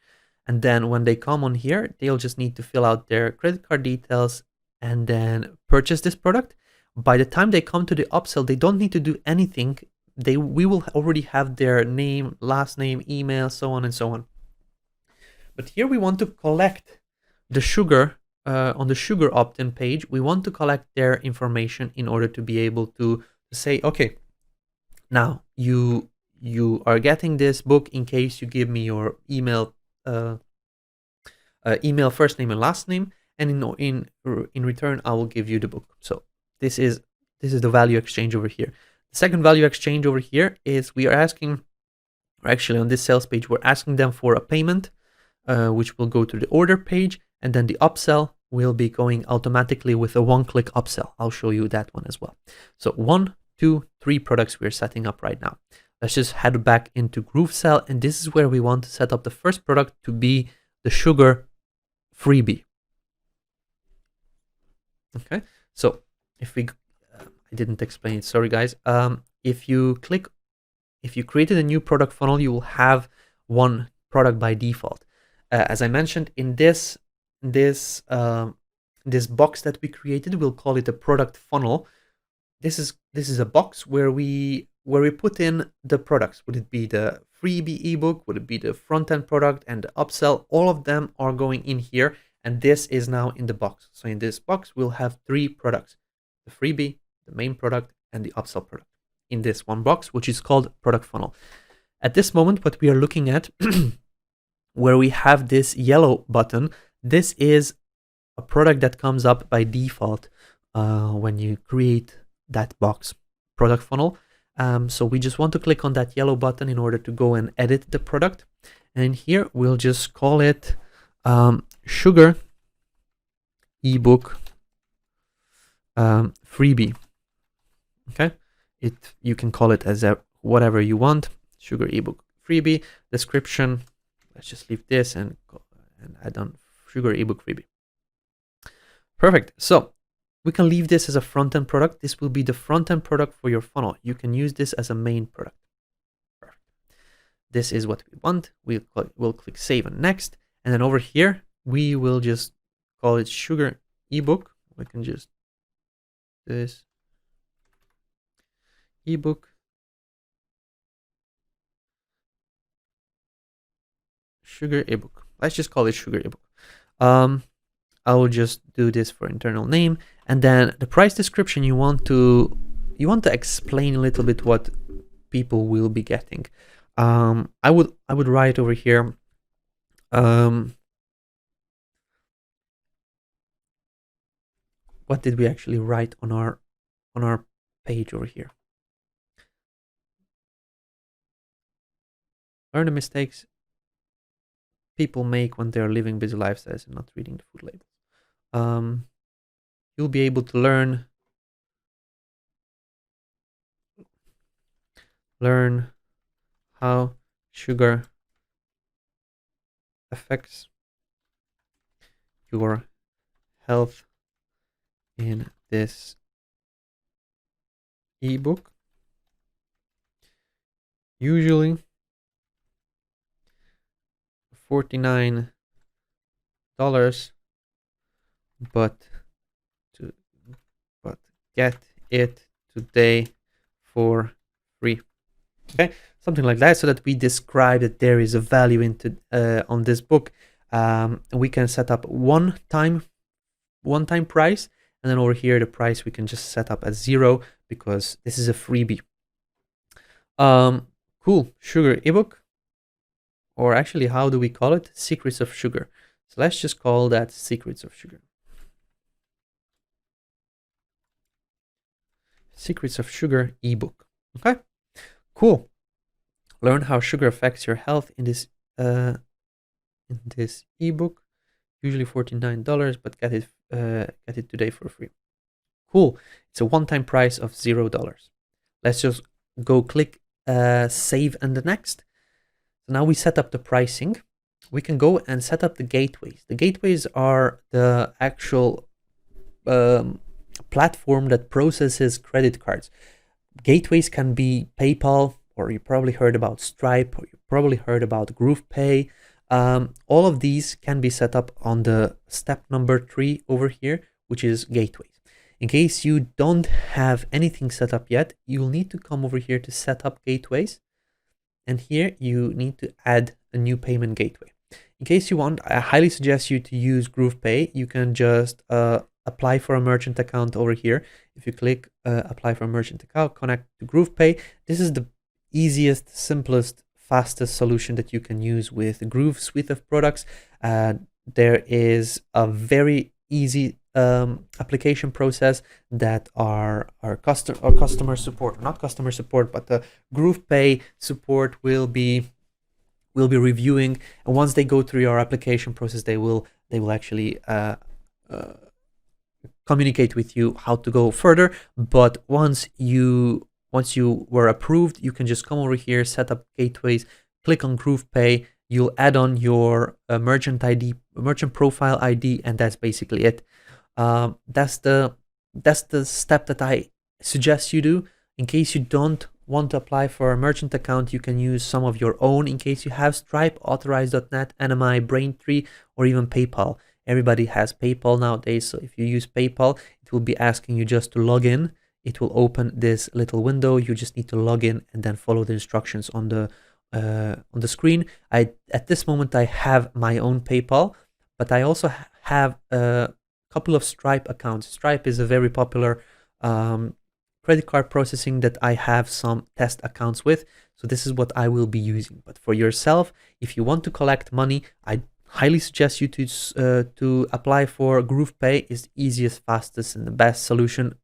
And then when they come on here, they'll just need to fill out their credit card details and then purchase this product. By the time they come to the upsell, they don't need to do anything. We will already have their name, last name, email, so on and so on. But here we want to collect the sugar on the sugar opt-in page. We want to collect their information in order to be able to say, okay, now you are getting this book in case you give me your email, first name and last name, and in return I will give you the book. So this is the value exchange over here. The second value exchange over here is we are asking, or actually on this sales page, we're asking them for a payment, which will go to the order page, and then the upsell will be going automatically with a one-click upsell. I'll show you that one as well. So 1, 2, 3 products we're setting up right now. Let's just head back into GrooveSell, and this is where we want to set up the first product to be the sugar freebie. Okay, so if we I didn't explain it, sorry guys. If you created a new product funnel, you will have one product by default. As I mentioned, in this box that we created, we'll call it a product funnel. This is a box where we put in the products. Would it be the freebie ebook? Would it be the front-end product and the upsell? All of them are going in here, and this is now in the box. So in this box, we'll have 3 products: the freebie, the main product, and the upsell product in this one box, which is called product funnel. At this moment, what we are looking at, where we have this yellow button, this is a product that comes up by default when you create that box, product funnel. So we just want to click on that yellow button in order to go and edit the product. And here we'll just call it sugar ebook freebie. Okay, you can call it as whatever you want. Sugar ebook freebie. Description, let's just leave this and add on sugar ebook freebie. Perfect. So we can leave this as a front-end product. This will be the front-end product for your funnel. You can use this as a main product. this is what we want. We'll click save and next. And then over here, we will just call it sugar ebook. We can just this ebook sugar ebook. Let's just call it sugar ebook. I will just do this for internal name, and then the price description you want to explain a little bit what people will be getting. I would write over here. What did we actually write on our page over here? Learn the mistakes people make when they're living busy lifestyles and not reading the food labels. You'll be able to learn how sugar affects your health in this ebook. Usually $49, but get it today for free. Okay, something like that, so that we describe that there is a value into on this book. We can set up one-time price, and then over here the price we can just set up as 0 because this is a freebie. Cool, sugar ebook, or actually, how do we call it? Secrets of Sugar. So let's just call that Secrets of Sugar. Secrets of Sugar ebook. Okay, cool. Learn how sugar affects your health in this ebook. Usually $49, but get it today for free. Cool. It's a one-time price of $0. Let's just go click save and the next. So now we set up the pricing. We can go and set up the gateways. The gateways are the actual platform that processes credit cards. Gateways can be PayPal, or you probably heard about Stripe, or you probably heard about GroovePay. All of these can be set up on the step number 3 over here, which is gateways. In case you don't have anything set up yet, you'll need to come over here to set up gateways. And here you need to add a new payment gateway. In case you want, I highly suggest you to use GroovePay. You can just apply for a merchant account over here. If you click apply for a merchant account, connect to GroovePay. This is the easiest, simplest, fastest solution that you can use with the Groove suite of products. There is a very easy application process that our customer support, not customer support, but the GroovePay support will be reviewing, and once they go through your application process, they will actually communicate with you how to go further. But once you were approved, you can just come over here, set up gateways, click on GroovePay, you'll add on your merchant ID, merchant profile ID, and that's basically it. That's the step that I suggest you do. In case you don't want to apply for a merchant account, you can use some of your own. In case you have Stripe, Authorize.net, NMI, Braintree, or even PayPal. Everybody has PayPal nowadays, so if you use PayPal, it will be asking you just to log in. It will open this little window. You just need to log in and then follow the instructions on the screen. At this moment I have my own PayPal, but I also have a couple of Stripe accounts. Stripe is a very popular credit card processing that I have some test accounts with. So this is what I will be using. But for yourself, if you want to collect money, I highly suggest you to apply for GroovePay. Is the easiest, fastest, and the best solution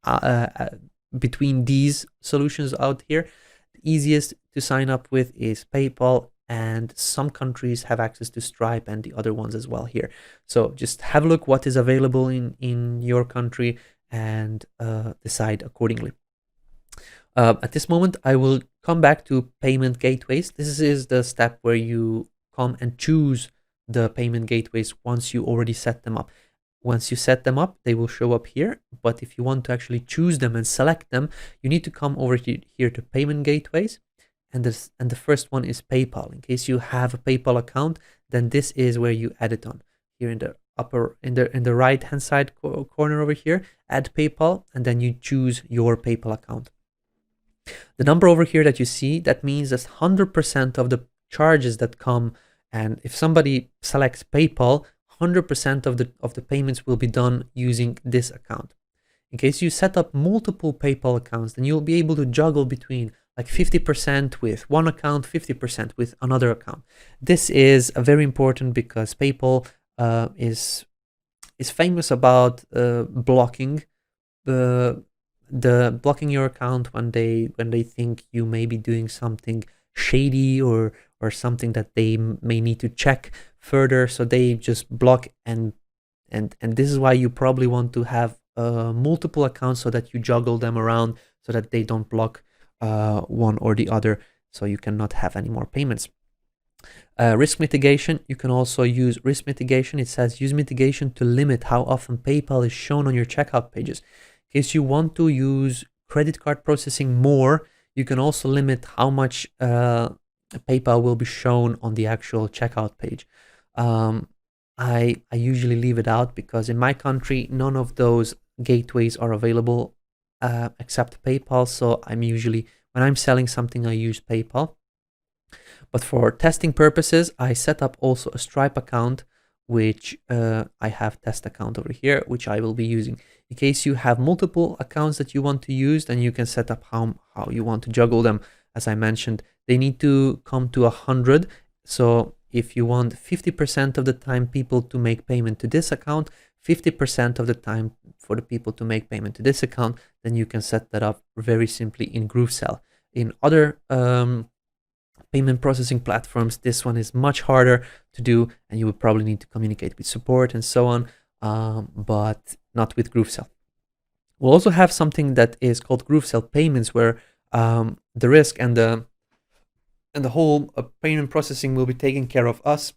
between these solutions out here. The easiest to sign up with is PayPal, and some countries have access to Stripe and the other ones as well here. So just have a look what is available in your country and decide accordingly. At this moment, I will come back to payment gateways. This is the step where you come and choose the payment gateways once you already set them up. Once you set them up, they will show up here. But if you want to actually choose them and select them, you need to come over here to payment gateways. and the first one is PayPal. In case you have a PayPal account, then this is where you add it on. Here in the upper, in the right hand side corner over here, add PayPal, and then you choose your PayPal account. The number over here that you see, that means that 100% of the charges that come, and if somebody selects PayPal, 100% of the payments will be done using this account. In case you set up multiple PayPal accounts, then you'll be able to juggle between like 50% with one account, 50% with another account. This is very important because PayPal is famous about blocking blocking your account when they think you may be doing something shady or something that they may need to check further. So they just block, and this is why you probably want to have multiple accounts so that you juggle them around so that they don't block one or the other, so you cannot have any more payments. Risk mitigation, you can also use risk mitigation. It says use mitigation to limit how often PayPal is shown on your checkout pages. In case you want to use credit card processing more, you can also limit how much PayPal will be shown on the actual checkout page. I usually leave it out because in my country, none of those gateways are available except PayPal. So I'm usually, when I'm selling something, I use PayPal. But for testing purposes, I set up also a Stripe account, which I have test account over here, which I will be using. In case you have multiple accounts that you want to use, then you can set up how you want to juggle them. As I mentioned, they need to come to 100. So if you want 50% of the time people to make payment to this account, 50% of the time for the people to make payment to this account, then you can set that up very simply in GrooveSell. In other payment processing platforms, this one is much harder to do, and you would probably need to communicate with support and so on, but not with GrooveSell. We'll also have something that is called GrooveSell Payments, where the risk and the whole payment processing will be taken care of us.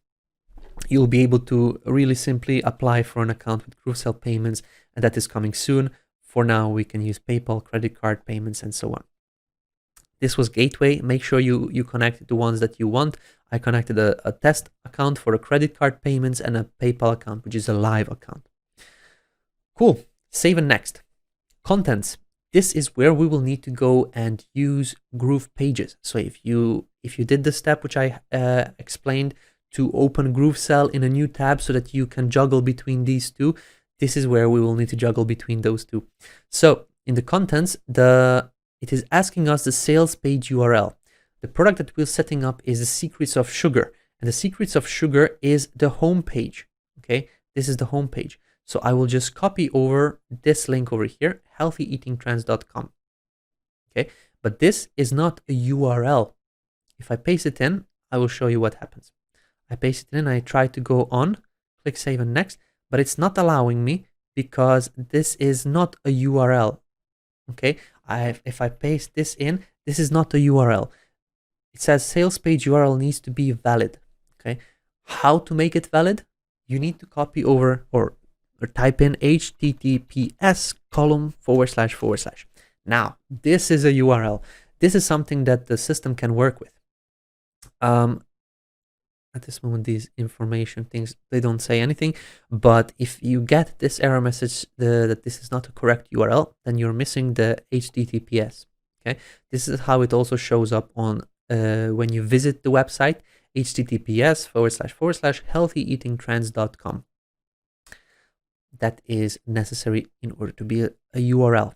You'll be able to really simply apply for an account with GrooveSell Payments, and that is coming soon. For now, we can use PayPal, credit card payments, and so on. This was Gateway. Make sure you connect the ones that you want. I connected a test account for a credit card payments and a PayPal account, which is a live account. Cool. Save and next. Contents. This is where we will need to go and use Groove pages. So if you did the step which I explained to open GrooveSell in a new tab so that you can juggle between these two, this is where we will need to juggle between those two. So in the contents, it is asking us the sales page URL. The product that we're setting up is the Secrets of Sugar, and the Secrets of Sugar is the home page. Okay, this is the home page. So I will just copy over this link over here, healthyeatingtrends.com. Okay, but this is not a URL. If I paste it in, I will show you what happens. I paste it in, I try to go on, click save and next, but it's not allowing me because this is not a URL. Okay, if I paste this in, this is not a URL. It says sales page URL needs to be valid. Okay, how to make it valid? You need to copy over or type in https://. Now, this is a URL. This is something that the system can work with. At this moment, these information things, they don't say anything, but if you get this error message that this is not a correct URL, then you're missing the HTTPS. Okay, this is how it also shows up on when you visit the website, https://healthyeatingtrends.com. That is necessary in order to be a URL.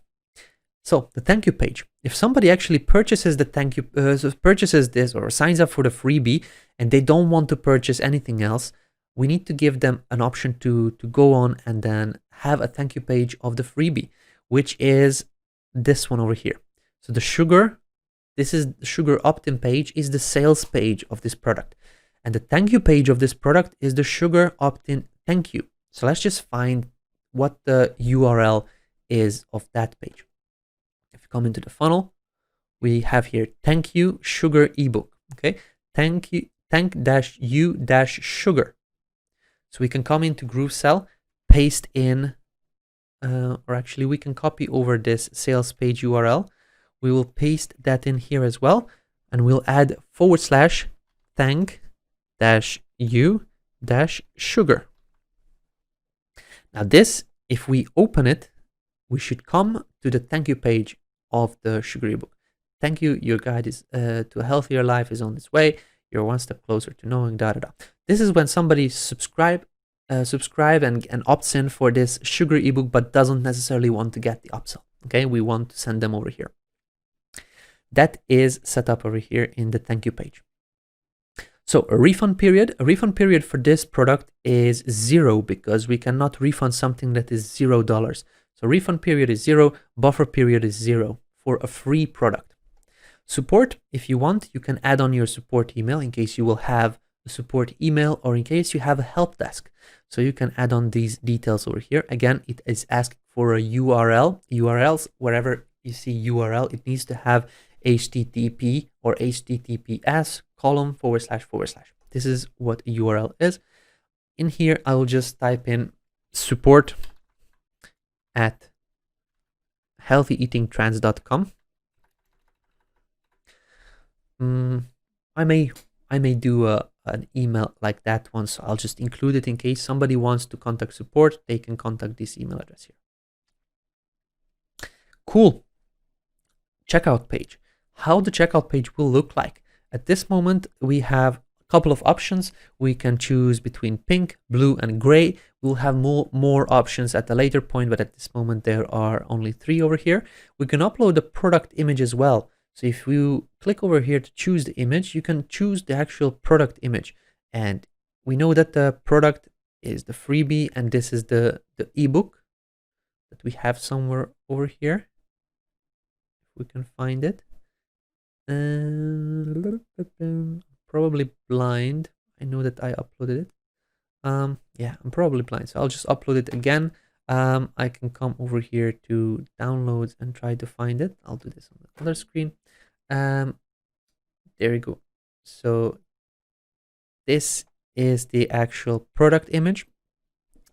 So the thank you page. If somebody actually purchases the thank you, purchases this or signs up for the freebie, and they don't want to purchase anything else, we need to give them an option to go on and then have a thank you page of the freebie, which is this one over here. So the sugar, this is the sugar opt-in page, is the sales page of this product, and the thank you page of this product is the sugar opt-in thank you. So let's just find what the URL is of that page. If you come into the funnel, we have here thank you sugar ebook. Okay, thank you-u-sugar. So we can come into GrooveSell, paste in, or actually we can copy over this sales page URL. We will paste that in here as well. and we'll add / thank -u -sugar. Now this, if we open it, we should come to the thank you page of the sugar ebook. Thank you, your guide is to a healthier life is on its way. You're one step closer to knowing da da da. This is when somebody subscribe and opts in for this sugar ebook, but doesn't necessarily want to get the upsell. Okay, we want to send them over here. That is set up over here in the thank you page. So a refund period for this product is 0 because we cannot refund something that is $0. So refund period is 0, buffer period is 0 for a free product. Support, if you want, you can add on your support email in case you will have a support email or in case you have a help desk. So you can add on these details over here. Again, it is asking for a URL. URLs, wherever you see URL, it needs to have HTTP or HTTPS : / This is what a URL is. In here, I will just type in support at healthyeatingtrends.com. I may do an email like that one, so I'll just include it in case somebody wants to contact support. They can contact this email address here. Cool. Checkout page. How the checkout page will look like. At this moment, we have a couple of options. We can choose between pink, blue, and gray. We'll have more options at a later point, but at this moment, there are only 3 over here. We can upload the product image as well. So if you click over here to choose the image, you can choose the actual product image. And we know that the product is the freebie, and this is the ebook that we have somewhere over here. If we can find it. Probably blind. I know that I uploaded it. Yeah, I'm probably blind, so I'll just upload it again. I can come over here to downloads and try to find it. I'll do this on the other screen. There we go. So this is the actual product image.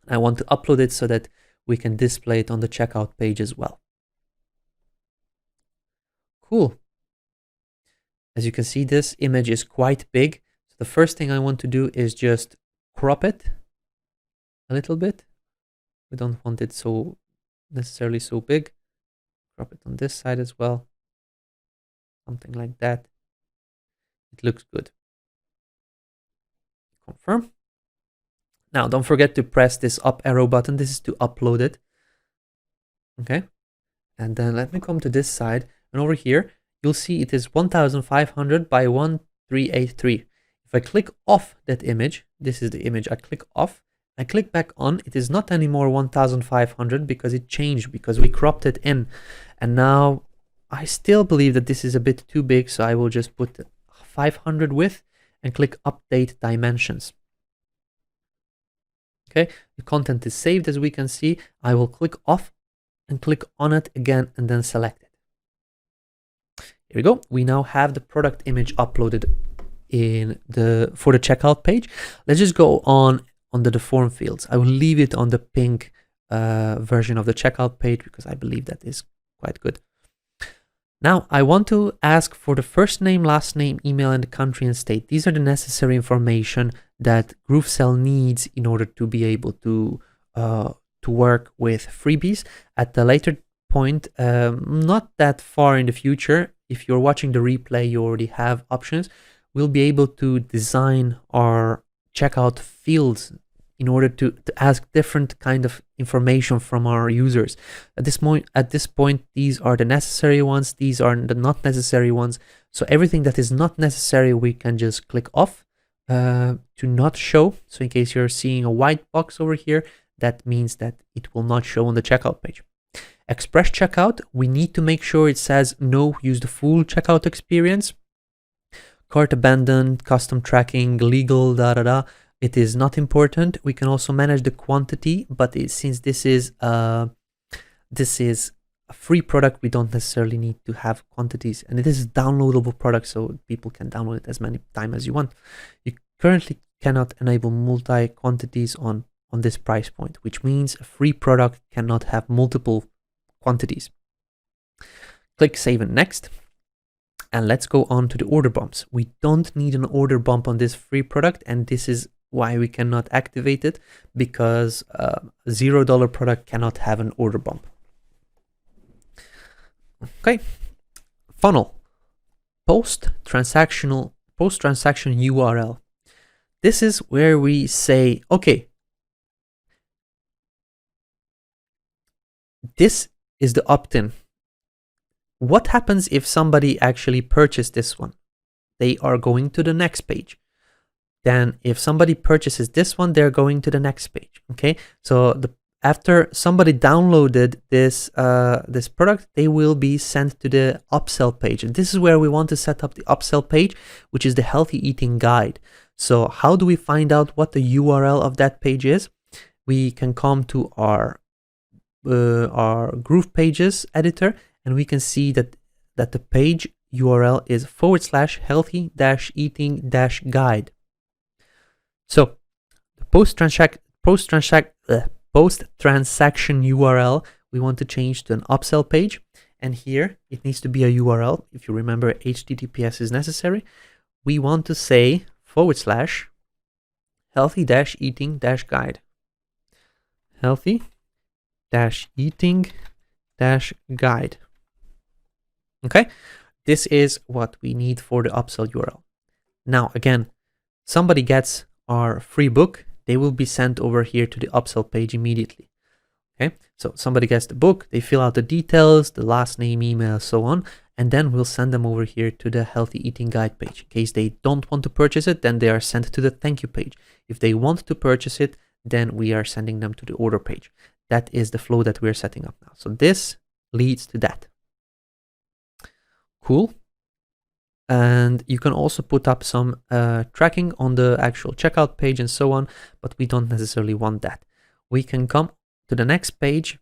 I want to upload it so that we can display it on the checkout page as well. Cool. As you can see, this image is quite big. So the first thing I want to do is just crop it a little bit. We don't want it so necessarily so big. Crop it on this side as well. Something like that. It looks good. Confirm. Now, don't forget to press this up arrow button. This is to upload it. Okay. And then let me come to this side. And over here, you'll see it is 1500 by 1383. If I click off that image, this is the image. I click off. I click back on. It is not anymore 1500 because it changed, because we cropped it in. And now I still believe that this is a bit too big. So I will just put 500 width and click update dimensions. Okay, the content is saved, as we can see. I will click off and click on it again and then select it. Here we go. We now have the product image uploaded for the checkout page. Let's just go on under the form fields. I will leave it on the pink version of the checkout page because I believe that is quite good. Now I want to ask for the first name, last name, email, and the country and state. These are the necessary information that GrooveSell needs in order to be able to work with freebies. At the later point, not that far in the future, if you're watching the replay, you already have options. We'll be able to design our checkout fields in order to ask different kind of information from our users. At this point, these are the necessary ones. These are the not necessary ones. So everything that is not necessary, we can just click off to not show. So in case you're seeing a white box over here, that means that it will not show on the checkout page. Express checkout, we need to make sure it says no, use the full checkout experience. Cart abandoned, custom tracking, legal, It is not important. We can also manage the quantity, but since this is a free product, we don't necessarily need to have quantities. And it is a downloadable product, so people can download it as many times as you want. You currently cannot enable multi-quantities on this price point, which means a free product cannot have multiple quantities. Click Save and Next. And let's go on to the order bumps. We don't need an order bump on this free product, and this is why we cannot activate it, because a $0 product cannot have an order bump. Okay, funnel, post-transaction URL. This is where we say, okay, this is the opt-in. What happens if somebody actually purchased this one? They are going to the next page. Then if somebody purchases this one, they're going to the next page. Okay, so after somebody downloaded this this product, they will be sent to the upsell page. And this is where we want to set up the upsell page, which is the healthy eating guide. So how do we find out what the URL of that page is? We can come to our Groove Pages editor, and we can see that the page URL is /healthy-eating-guide. So the post-transaction URL, we want to change to an upsell page, and here it needs to be a URL. If you remember, HTTPS is necessary. We want to say /healthy-eating-guide. Healthy-eating-guide. Okay, this is what we need for the upsell URL. Now, again, somebody gets our free book, they will be sent over here to the upsell page immediately. Okay, so somebody gets the book, they fill out the details, the last name, email, so on, and then we'll send them over here to the healthy eating guide page. In case they don't want to purchase it, then they are sent to the thank you page. If they want to purchase it, then we are sending them to the order page. That is the flow that we're setting up now. So this leads to that. Cool. And you can also put up some tracking on the actual checkout page and so on, but we don't necessarily want that. We can come to the next page,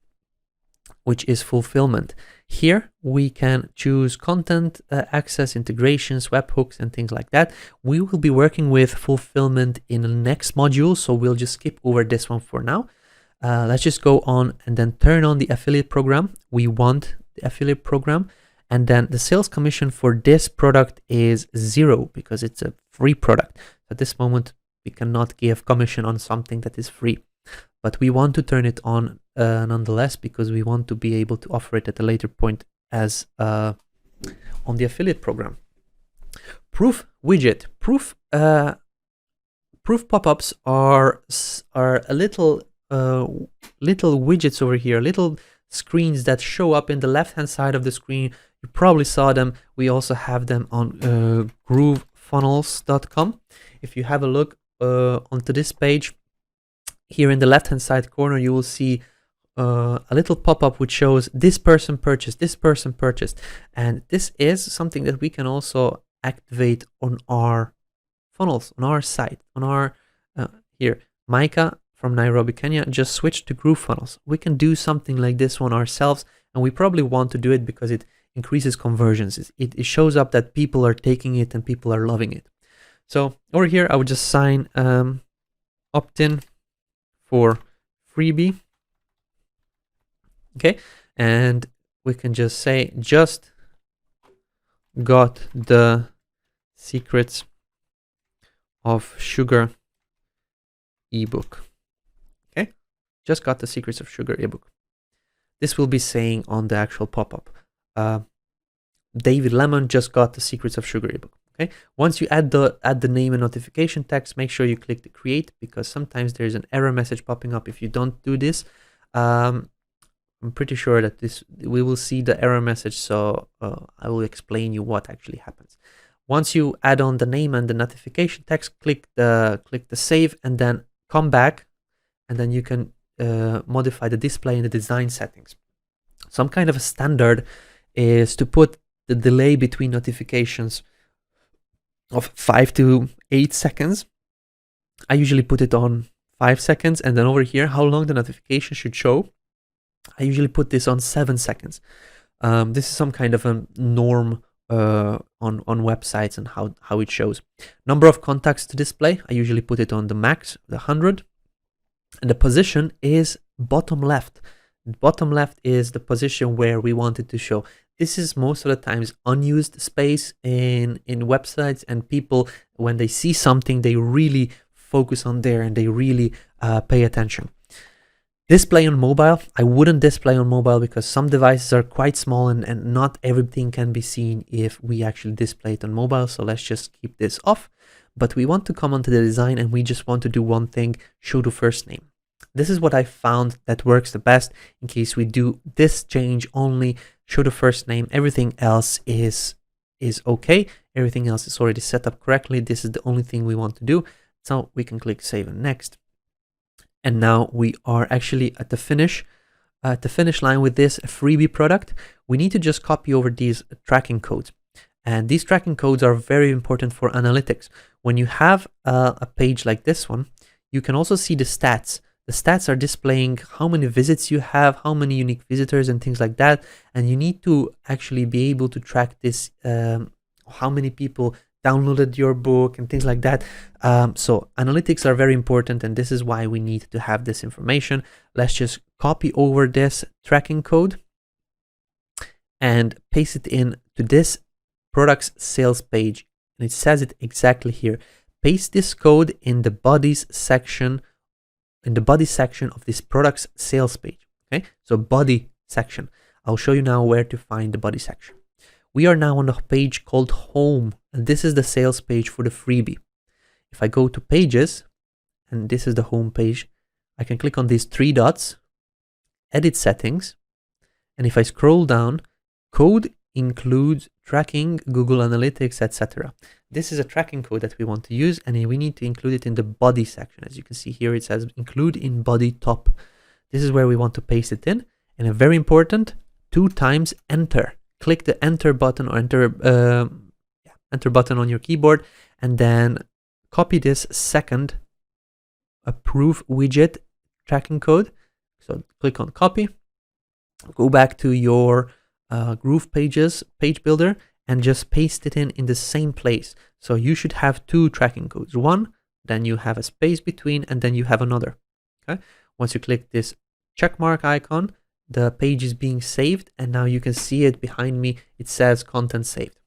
which is fulfillment. Here we can choose content, access, integrations, webhooks, and things like that. We will be working with fulfillment in the next module, so we'll just skip over this one for now. Let's just go on and then turn on the affiliate program. We want the affiliate program. And then the sales commission for this product is 0 because it's a free product. At this moment, we cannot give commission on something that is free, but we want to turn it on nonetheless, because we want to be able to offer it at a later point as on the affiliate program. Proof widget. Proof pop-ups are a little widgets over here, little screens that show up in the left-hand side of the screen. You probably saw them. We also have them on GrooveFunnels.com. If you have a look onto this page, here in the left-hand side corner, you will see a little pop-up which shows this person purchased, this person purchased. And this is something that we can also activate on our funnels, on our site, on our, here, Micah from Nairobi, Kenya, just switched to GrooveFunnels. We can do something like this one ourselves, and we probably want to do it because it increases conversions. It shows up that people are taking it and people are loving it. So over here, I would just sign opt-in for Freebie. Okay, and we can just say, just got the secrets of sugar ebook. Okay, just got the secrets of sugar ebook. This will be saying on the actual pop-up, David Lemon just got the secrets of sugar ebook. Okay, once you add the name and notification text, make sure you click the create, because sometimes there's an error message popping up if you don't do this. I'm pretty sure that we will see the error message, so I will explain you what actually happens. Once you add on the name and the notification text, click the save, and then come back, and then you can modify the display and the design settings. Some kind of a standard is to put the delay between notifications of 5 to 8 seconds. I usually put it on 5 seconds, and then over here, how long the notification should show, I usually put this on 7 seconds. This is some kind of a norm on websites and how it shows. Number of contacts to display, I usually put it on the max, the 100. And the position is bottom left. Bottom left is the position where we want it to show. this is most of the times unused space in websites, and people, when they see something, they really focus on there and they really pay attention. Display on mobile, I wouldn't display on mobile because some devices are quite small and not everything can be seen if we actually display it on mobile. So let's just keep this off. But we want to come onto the design and we just want to do one thing, show the first name. This is what I found that works the best in case we do this change only, show the first name. Everything else is okay. Everything else is already set up correctly. This is the only thing we want to do. So we can click save and next. And now we are actually at the finish line with this freebie product. We need to just copy over these tracking codes. And these tracking codes are very important for analytics. When you have a page like this one, you can also see the stats. The stats are displaying how many visits you have, how many unique visitors and things like that. And you need to actually be able to track this, how many people downloaded your book and things like that. So analytics are very important, and this is why we need to have this information. Let's just copy over this tracking code and paste it in to this products sales page. And it says it exactly here. Paste this code in the bodies section, in the body section of this products sales page. Okay, so body section. I'll show you now where to find the body section. We are now on the page called home, and this is the sales page for the freebie. If I go to pages, and this is the home page, I can click on these three dots, edit settings, and if I scroll down, code includes tracking, Google Analytics, etc. This is a tracking code that we want to use, and we need to include it in the body section. As you can see here, it says include in body top. This is where we want to paste it in, and a very important, 2 times enter. Click the enter button or enter button on your keyboard, and then copy this second approve widget tracking code. So click on copy, go back to your Groove pages page builder and just paste it in the same place. So you should have 2 tracking codes, one, then you have a space between, and then you have another. Okay. Once you click this check mark icon, the page is being saved, and now you can see it behind me. It says content saved.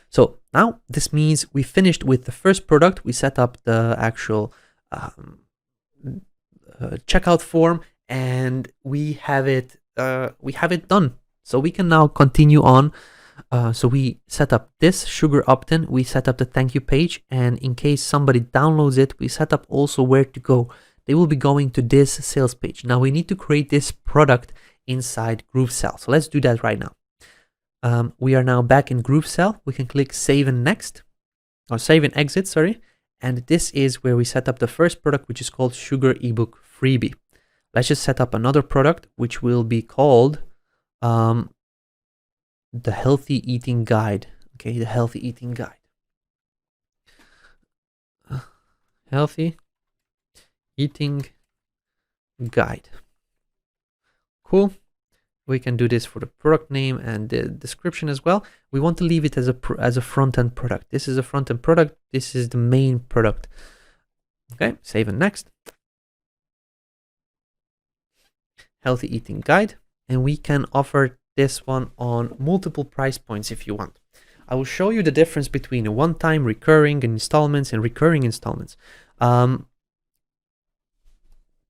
So now this means we finished with the first product. We set up the actual checkout form, and we have it done. So we can now continue on. So we set up this sugar opt-in. We set up the thank you page, and in case somebody downloads it, we set up also where to go. They will be going to this sales page. Now we need to create this product inside GrooveSell. So let's do that right now. We are now back in GrooveSell. We can click save and next, or save and exit, sorry. And this is where we set up the first product, which is called Sugar Ebook Freebie. Let's just set up another product, which will be called the Healthy Eating Guide. Okay, the Healthy Eating Guide. Healthy Eating Guide. Cool. We can do this for the product name and the description as well. We want to leave it as a front-end product. This is a front-end product. This is the main product. Okay, save and next. Healthy Eating Guide. And we can offer this one on multiple price points if you want. I will show you the difference between a one-time, recurring installments and recurring installments.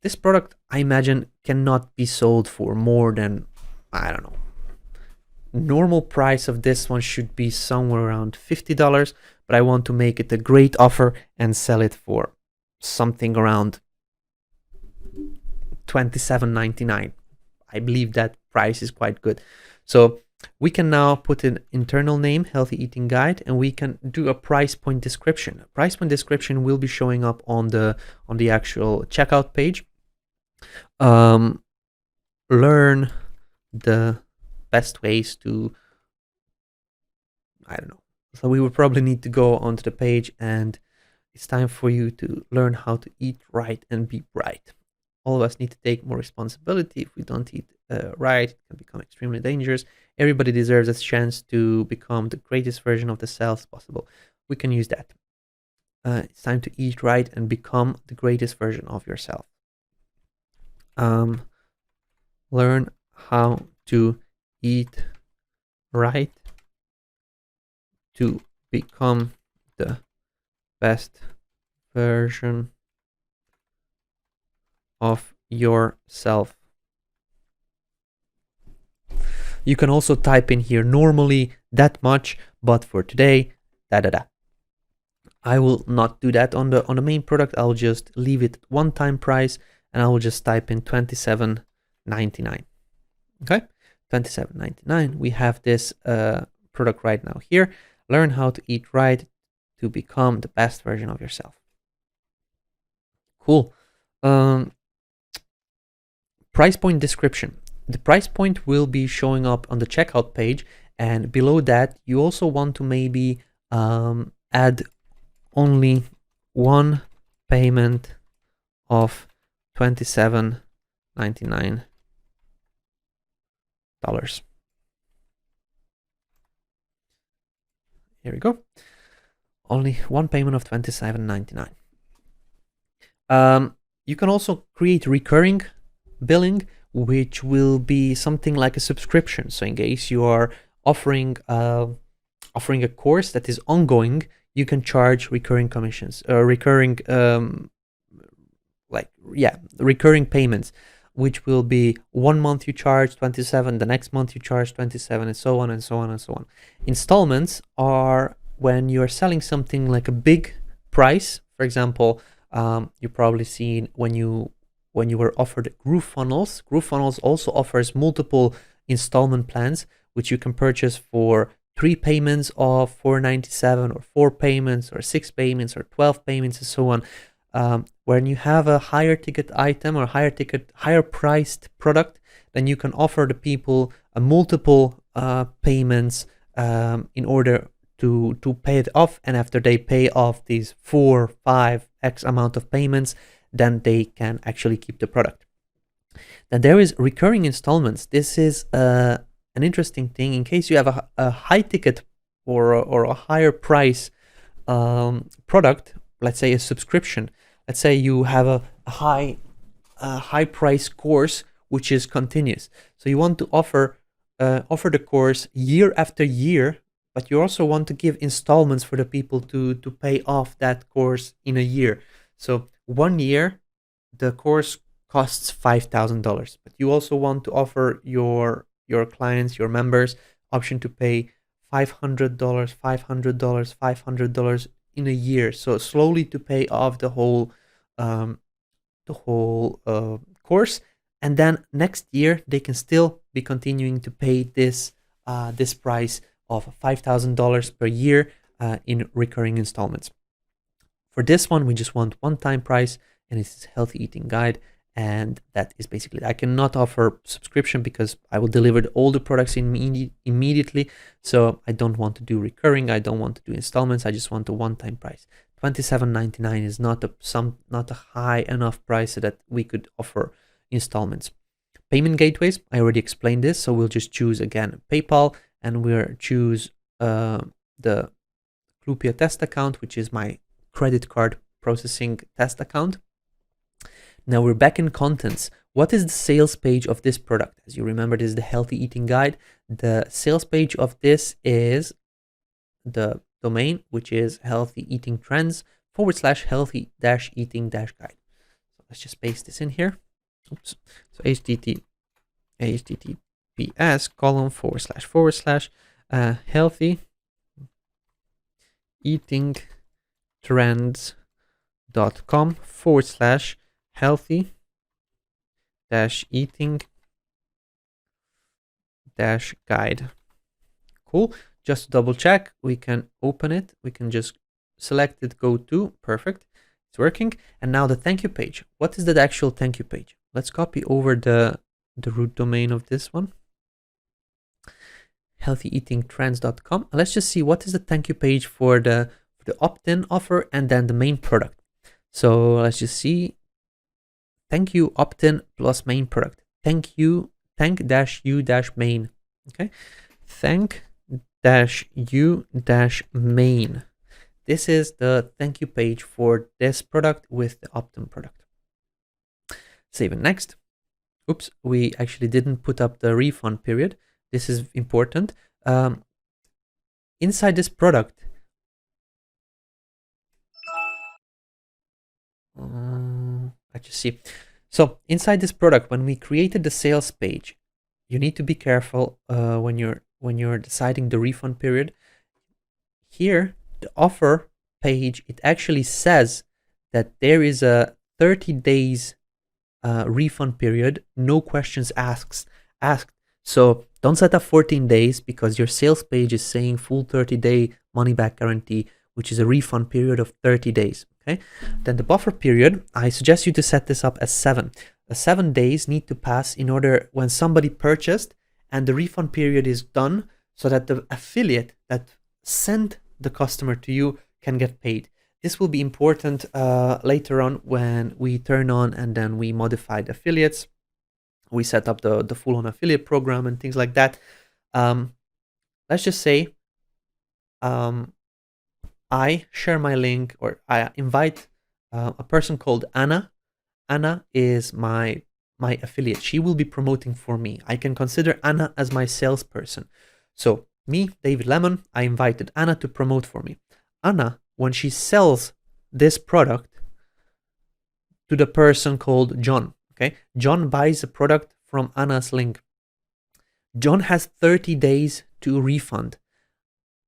This product, I imagine, cannot be sold for more than, I don't know, normal price of this one should be somewhere around $50, but I want to make it a great offer and sell it for something around $27.99. I believe that price is quite good. So we can now put an internal name, Healthy Eating Guide, and we can do a price point description. A price point description will be showing up on the actual checkout page. Learn the best ways to, I don't know. So we would probably need to go onto the page, and it's time for you to learn how to eat right and be bright. All of us need to take more responsibility. If we don't eat right, it can become extremely dangerous. Everybody deserves a chance to become the greatest version of themselves possible. We can use that. It's time to eat right and become the greatest version of yourself. Learn how to Eat Right to become the best version of yourself. You can also type in here normally that much, but for today, da da da. I will not do that on the main product. I'll just leave it one-time price, and I will just type in $27.99. Okay, $27.99. We have this product right now here. Learn how to eat right to become the best version of yourself. Cool. Price point description. The price point will be showing up on the checkout page, and below that, you also want to maybe add only one payment of $27.99. Here we go. Only one payment of $27.99. You can also create recurring billing, which will be something like a subscription. So in case you are offering a course that is ongoing, you can charge recurring commissions, recurring payments, which will be 1 month you charge 27, the next month you charge 27, and so on and so on and so on. Installments are when you're selling something like a big price. For example, you've probably seen when you were offered GrooveFunnels. GrooveFunnels also offers multiple installment plans, which you can purchase for 3 payments of $497, or 4 payments, or 6 payments, or 12 payments, and so on. When you have a higher ticket item or higher priced product, then you can offer the people multiple payments in order to pay it off. And after they pay off these 4, 5, X amount of payments, then they can actually keep the product. Then there is recurring installments. This is an interesting thing. In case you have a high ticket or a higher price product, let's say a subscription. Let's say you have a high price course which is continuous. So you want to offer the course year after year, but you also want to give installments for the people to pay off that course in a year. So 1 year, the course costs $5,000, but you also want to offer your clients, your members, option to pay $500, $500 in a year. So slowly to pay off the whole course, and then next year they can still be continuing to pay this price of $5,000 per year in recurring installments. For this one, we just want one-time price, and it's healthy eating guide, and that is basically it. I cannot offer subscription because I will deliver all the products immediately, so I don't want to do recurring, I don't want to do installments, I just want a one-time price. $27.99 is not a high enough price so that we could offer installments. Payment gateways, I already explained this, so we'll just choose again PayPal, and we'll choose the Clupia test account, which is my credit card processing test account. Now we're back in contents. What is the sales page of this product? As you remember, this is the healthy eating guide. The sales page of this is the domain, which is healthy-eating-trends/healthy-eating-guide. So let's just paste this in here. Oops. So healthy-eating-trends.com/healthy-eating-guide. Cool. Just to double check, we can open it. We can just select it, go to, perfect. It's working. And now the thank you page. What is the actual thank you page? Let's copy over the root domain of this one. healthy-eating-trends.com. Let's just see what is the thank you page for the opt-in offer and then the main product. So let's just see. Thank you opt-in plus main product. Thank-u-main. Okay. Thank-u-main. This is the thank you page for this product with the opt-in product. Save and next. Oops, we actually didn't put up the refund period. this is important. Inside this product, let's just see. So inside this product, when we created the sales page, you need to be careful when you're deciding the refund period. Here, the offer page, it actually says that there is a 30 days refund period, no questions asked. So don't set up 14 days because your sales page is saying full 30-day money back guarantee, which is a refund period of 30 days. Okay. Then the buffer period, I suggest you to set this up as 7. 7 days need to pass in order when somebody purchased and the refund period is done, so that the affiliate that sent the customer to you can get paid. This will be important later on when we turn on and then we modify the affiliates. We set up the full-on affiliate program and things like that. Let's just say I share my link, or I invite a person called Anna. Anna is my affiliate. She will be promoting for me. I can consider Anna as my salesperson. So me, David Lemon, I invited Anna to promote for me. Anna, when she sells this product to the person called John, okay? John buys the product from Anna's link. John has 30 days to refund.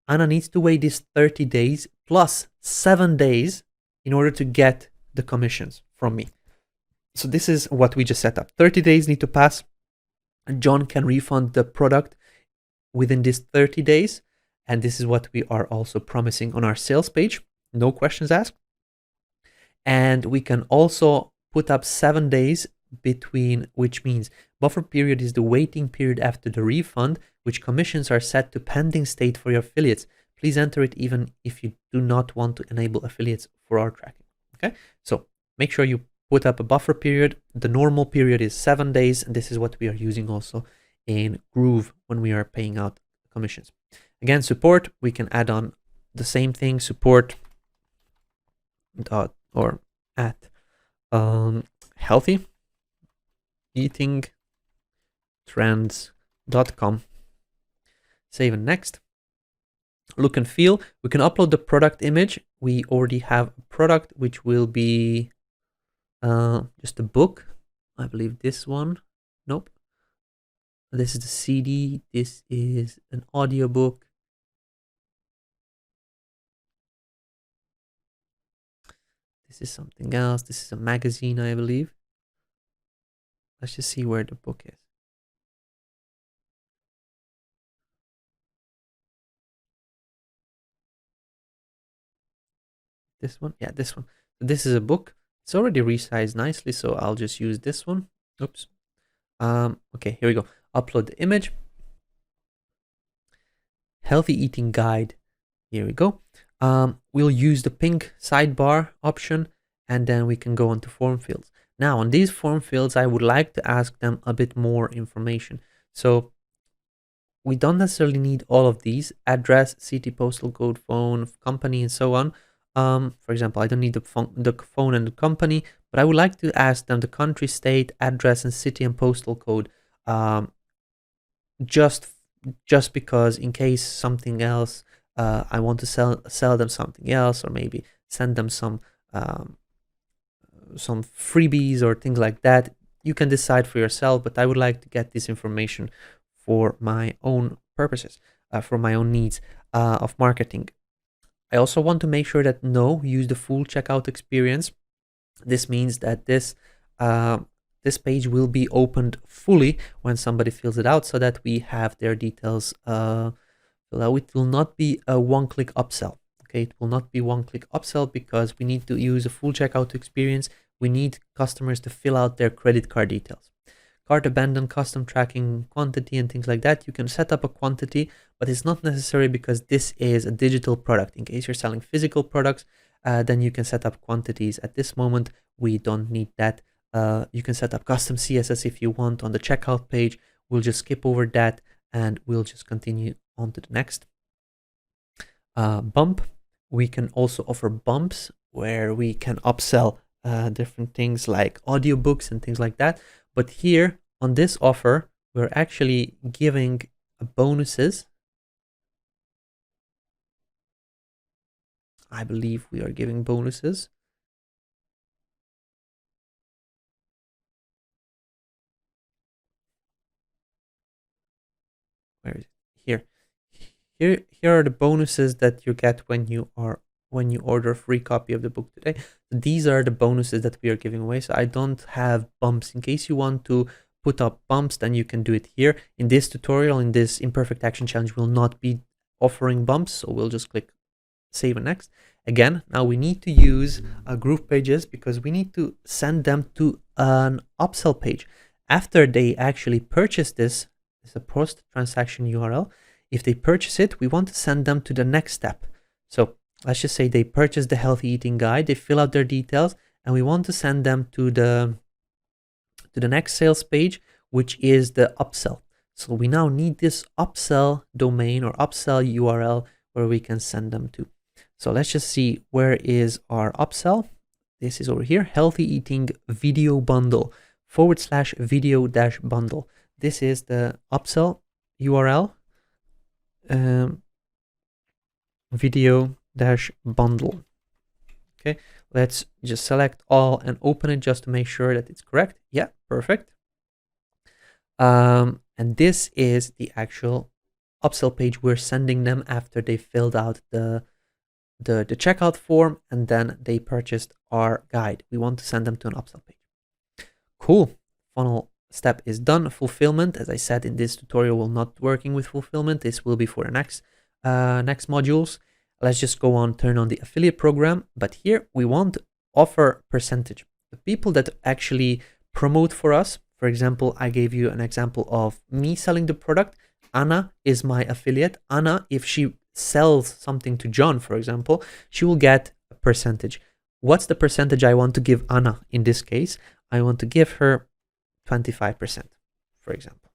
Anna needs to wait these 30 days plus 7 days in order to get the commissions from me. So this is what we just set up. 30 days need to pass. John can refund the product within these 30 days. And this is what we are also promising on our sales page. No questions asked. And we can also put up 7 days between, which means buffer period is the waiting period after the refund, which commissions are set to pending state for your affiliates. Please enter it even if you do not want to enable affiliates for our tracking. Okay, so make sure you put up a buffer period. The normal period is 7 days, and this is what we are using also in Groove when we are paying out commissions. Again, support, we can add on the same thing, support dot or at healthy eating trends.com. Save and next. Look and feel, we can upload the product image. We already have a product which will be just a book. I believe this one. Nope. This is the CD. This is an audiobook. This is something else. This is a magazine, I believe. Let's just see where the book is. This one? Yeah, this one. So this is a book. It's already resized nicely, so I'll just use this one. Oops. Okay, here we go. Upload the image. Healthy eating guide. Here we go. We'll use the pink sidebar option, and then we can go on to form fields. Now, on these form fields, I would like to ask them a bit more information. So we don't necessarily need all of these: address, city, postal code, phone, company, and so on. For example, I don't need the phone and the company, but I would like to ask them the country, state, address, and city and postal code, just because in case something else, I want to sell them something else, or maybe send them some freebies or things like that. You can decide for yourself, but I would like to get this information for my own purposes, for my own needs of marketing. I also want to make sure that use the full checkout experience. This means that this page will be opened fully when somebody fills it out, so that we have their details filled out. It will not be a one-click upsell. Okay, it will not be one-click upsell because we need to use a full checkout experience. We need customers to fill out their credit card details. Cart abandon, custom tracking, quantity, and things like that. You can set up a quantity, but it's not necessary because this is a digital product. In case you're selling physical products, then you can set up quantities. At this moment, we don't need that. You can set up custom CSS if you want on the checkout page. We'll just skip over that and we'll just continue on to the next. Bump. We can also offer bumps where we can upsell different things like audiobooks and things like that. But here on this offer, we're actually giving bonuses. I believe we are giving bonuses. Where is it? Here. Here are the bonuses that you get when you order a free copy of the book today. These are the bonuses that we are giving away. So I don't have bumps. In case you want to put up bumps, then you can do it here. In this tutorial, in this imperfect action challenge, we'll not be offering bumps. So we'll just click save and next. Again, now we need to use Groove pages because we need to send them to an upsell page. After they actually purchase this, it's a post-transaction URL. If they purchase it, we want to send them to the next step. So let's just say they purchase the healthy eating guide, they fill out their details, and we want to send them to the next sales page, which is the upsell. So we now need this upsell domain or upsell URL where we can send them to. So let's just see, where is our upsell? This is over here, healthy eating video bundle / video dash bundle. This is the upsell URL, video dash bundle. Okay, let's just select all and open it just to make sure that it's correct. Yeah, perfect. And this is the actual upsell page we're sending them after they filled out the checkout form and then they purchased our guide. We want to send them to an upsell page. Cool. Funnel step is done. Fulfillment, as I said in this tutorial, will not working with fulfillment. This will be for the next modules. Let's just go on, turn on the affiliate program. But here we want offer percentage. The people that actually promote for us, for example, I gave you an example of me selling the product. Anna is my affiliate. Anna, if she sells something to John, for example, she will get a percentage. What's the percentage I want to give Anna in this case? I want to give her 25%, for example.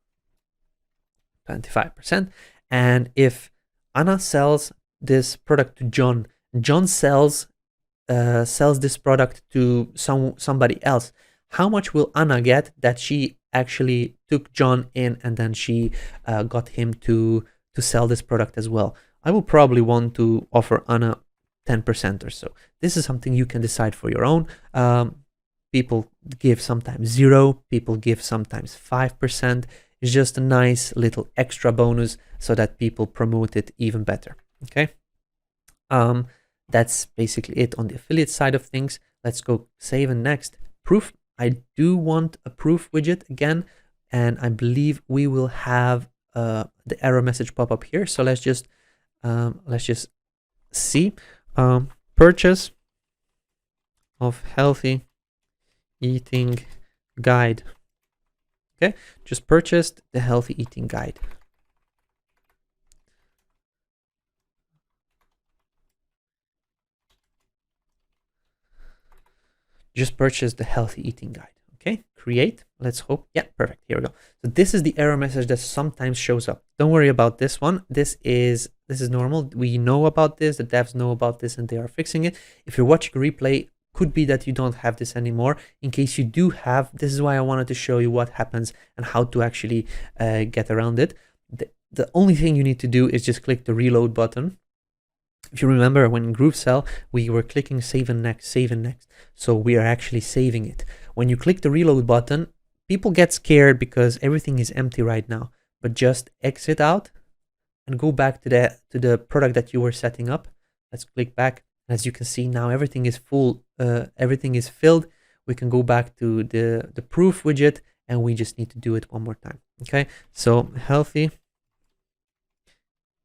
25%. And if Anna sells this product to John, John sells this product to somebody else, how much will Anna get that she actually took John in and then she got him to sell this product as well? I will probably want to offer Anna 10% or so. This is something you can decide for your own. People give sometimes 0, people give sometimes 5%. It's just a nice little extra bonus so that people promote it even better. Okay. That's basically it on the affiliate side of things. Let's go save and next. Proof. I do want a proof widget again, and I believe we will have the error message pop up here. So let's just see. Purchase of healthy eating guide. Okay, just purchased the healthy eating guide. Just purchase the healthy eating guide. Okay, create. Let's hope. Yeah, perfect. Here we go. So this is the error message that sometimes shows up. Don't worry about this one. This is normal. We know about this. The devs know about this, and they are fixing it. If you're watching a replay, could be that you don't have this anymore. In case you do have, this is why I wanted to show you what happens and how to actually get around it. The only thing you need to do is just click the reload button. If you remember, when in GrooveSell, we were clicking save and next, save and next. So we are actually saving it. When you click the reload button, people get scared because everything is empty right now. But just exit out and go back to the product that you were setting up. Let's click back. As you can see now, everything is full. Everything is filled. We can go back to the proof widget, and we just need to do it one more time. Okay, so healthy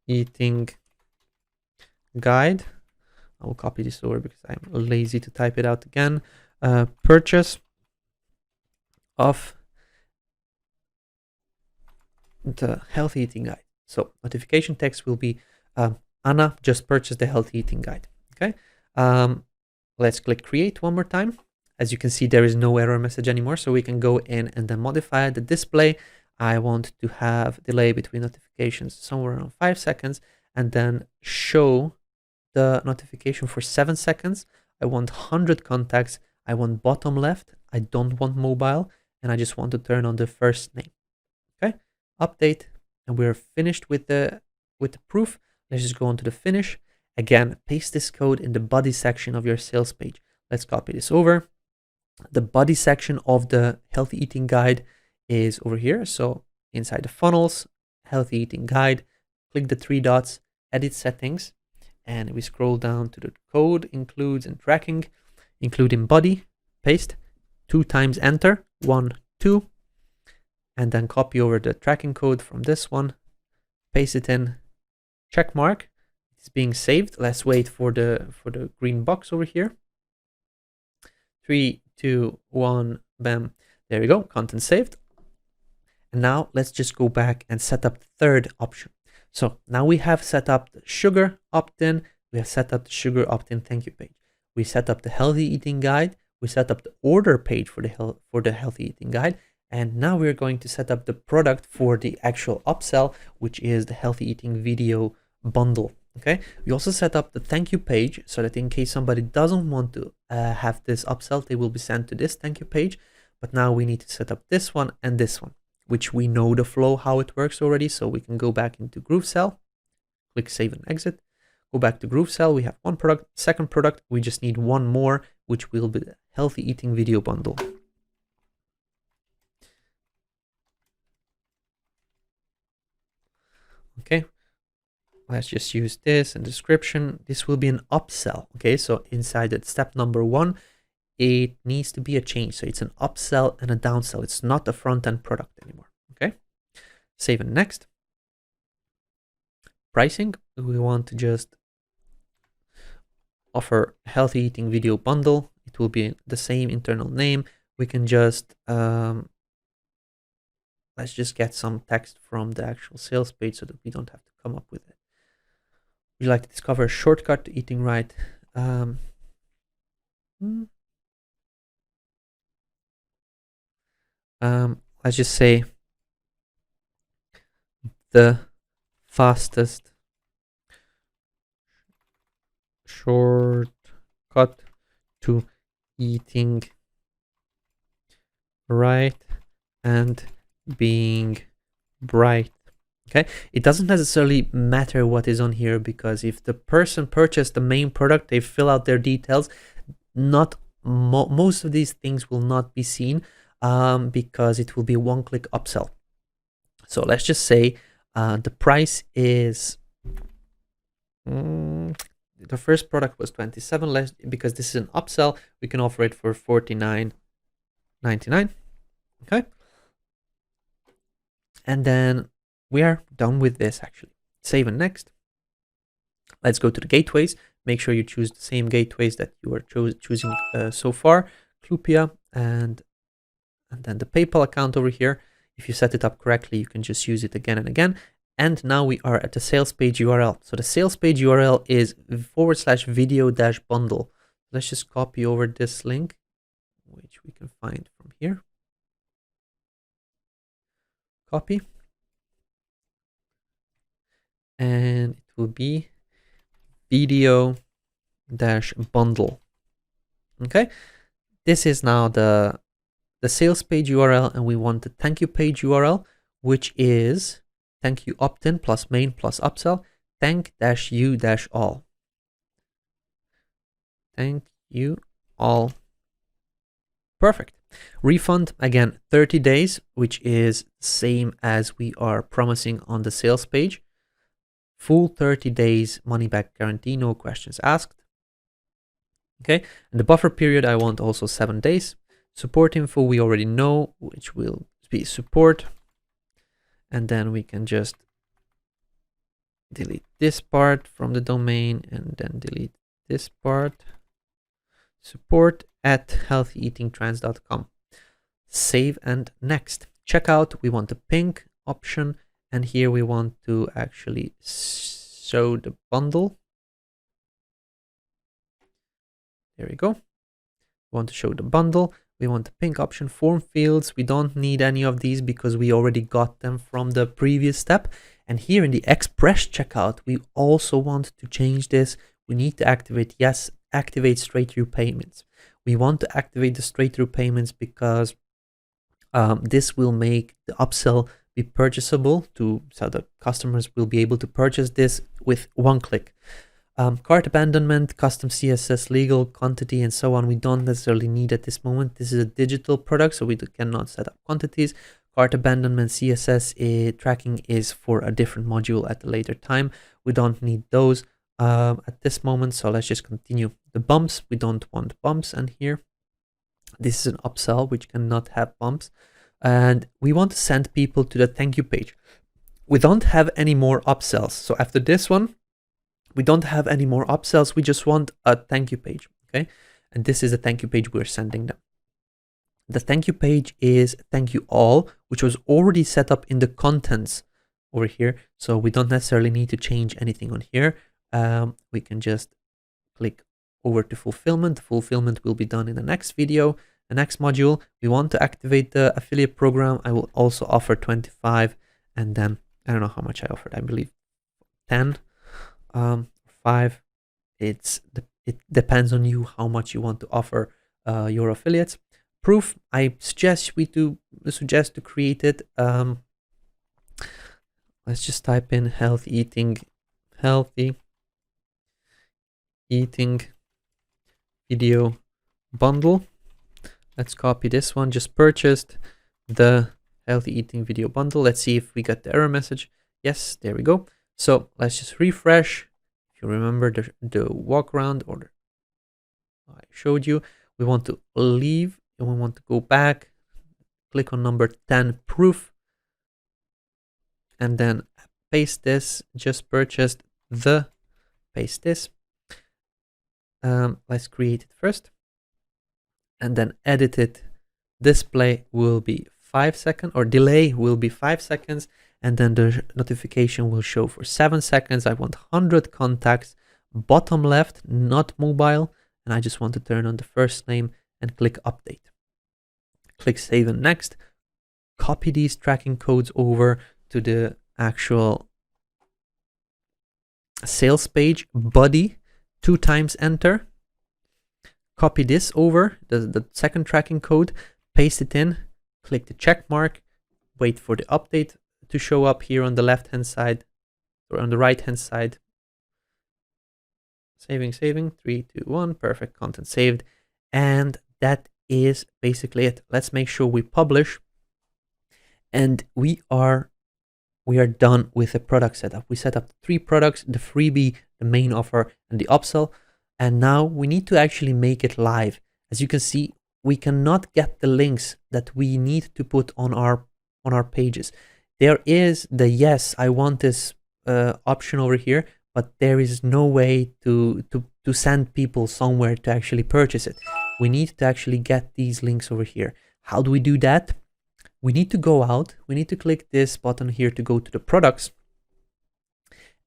eating guide. I will copy this over because I'm lazy to type it out again. Purchase of the healthy eating guide. So notification text will be Anna just purchased the healthy eating guide. Okay. Let's click create one more time. As you can see, there is no error message anymore, so we can go in and then modify the display. I want to have delay between notifications somewhere around 5 seconds, and then show the notification for 7 seconds. I want 100 contacts. I want bottom left. I don't want mobile, and I just want to turn on the first name. Okay, update, and we're finished with the proof. Let's just go on to the finish. Again, paste this code in the body section of your sales page. Let's copy this over. The body section of the healthy eating guide is over here. So inside the funnels, healthy eating guide, click the three dots, edit settings, and we scroll down to the code, includes and tracking, include in body, paste, 2 times enter, 1, 2, and then copy over the tracking code from this one, paste it in, check mark, it's being saved. Let's wait for the green box over here. 3, 2, 1, bam, there we go, content saved. And now let's just go back and set up the third option. So now we have set up the sugar opt-in, we have set up the sugar opt-in thank you page. We set up the healthy eating guide, we set up the order page for the healthy eating guide, and now we're going to set up the product for the actual upsell, which is the healthy eating video bundle. Okay, we also set up the thank you page so that in case somebody doesn't want to have this upsell, they will be sent to this thank you page. But now we need to set up this one and this one, which we know the flow, how it works already. So we can go back into GrooveSell, click save and exit, go back to GrooveSell. We have one product, second product. We just need one more, which will be the healthy eating video bundle. Okay, let's just use this in description. This will be an upsell. Okay, so inside that step number 1, it needs to be a change. So it's an upsell and a downsell. It's not a front-end product anymore. Okay, save and next. Pricing, we want to just offer healthy eating video bundle. It will be the same internal name. We can just let's just get some text from the actual sales page so that we don't have to come up with it. Would you like to discover a shortcut to eating right? Let's just say the fastest shortcut to eating right and being bright. Okay, it doesn't necessarily matter what is on here, because if the person purchased the main product, they fill out their details, not most of these things will not be seen because it will be one-click upsell. So let's just say the price is the first product was 27. Because this is an upsell, we can offer it for $49.99. Okay, and then we are done with this. Actually, save and next. Let's go to the gateways. Make sure you choose the same gateways that you are choosing so far, Clupia, and then the PayPal account over here. If you set it up correctly, you can just use it again and again. And now we are at the sales page URL. So the sales page URL is /video-bundle. Let's just copy over this link, which we can find from here. Copy. And it will be video-bundle. Okay. This is now the sales page URL, and we want the thank you page URL, which is thank you opt-in plus main plus upsell, thank-you-all. Thank you all. Perfect. Refund, again, 30 days, which is same as we are promising on the sales page. Full 30 days money back guarantee, no questions asked. Okay, and the buffer period, I want also 7 days. Support info, we already know, which will be support. And then we can just delete this part from the domain and then delete this part. support@healthyeatingtrends.com. Save and next. Checkout, we want the pink option, and here we want to actually show the bundle. There we go. We want to show the bundle. We want the pink option. Form fields, we don't need any of these because we already got them from the previous step. And here in the express checkout, we also want to change this. We need to activate, yes, activate straight through payments. We want to activate the straight through payments because this will make the upsell be purchasable so the customers will be able to purchase this with one click. Cart abandonment, custom CSS, legal, quantity, and so on, we don't necessarily need at this moment. This is a digital product, so we cannot set up quantities. Cart abandonment, CSS tracking is for a different module at a later time. We don't need those at this moment, so let's just continue. The bumps, we don't want bumps, and here, this is an upsell, which cannot have bumps. And we want to send people to the thank you page. We don't have any more upsells, so after this one, we don't have any more upsells. We just want a thank you page, okay? And this is the thank you page we're sending them. The thank you page is thank you all, which was already set up in the contents over here. So we don't necessarily need to change anything on here. We can just click over to fulfillment. Fulfillment will be done in the next video, the next module. We want to activate the affiliate program. I will also offer 25, and then I don't know how much I offered. I believe 10. 5. It depends on you how much you want to offer your affiliates. Proof, I suggest to create it. Let's just type in healthy eating video bundle. Let's copy this one. Just purchased the healthy eating video bundle. Let's see if we got the error message. Yes, there we go. So let's just refresh. If you remember the walk around order I showed you, we want to leave and we want to go back, click on number 10, proof, and then paste this, just purchased the, paste this. Let's create it first and then edit it. Display will be 5 seconds, or delay will be 5 seconds. And then the notification will show for 7 seconds. I want 100 contacts, bottom left, not mobile. And I just want to turn on the first name and click update. Click save and next. Copy these tracking codes over to the actual sales page body, 2 times enter. Copy this over, the second tracking code, paste it in, click the check mark, wait for the update to show up here on the left hand side or on the right hand side. Saving, 3, 2, 1, perfect, content saved. And that is basically it. Let's make sure we publish, and we are done with the product setup. We set up 3 products, the freebie, the main offer, and the upsell. And now we need to actually make it live. As you can see, we cannot get the links that we need to put on our pages. There is the yes, I want this option over here, but there is no way to send people somewhere to actually purchase it. We need to actually get these links over here. How do we do that? We need to go out. We need to click this button here to go to the products.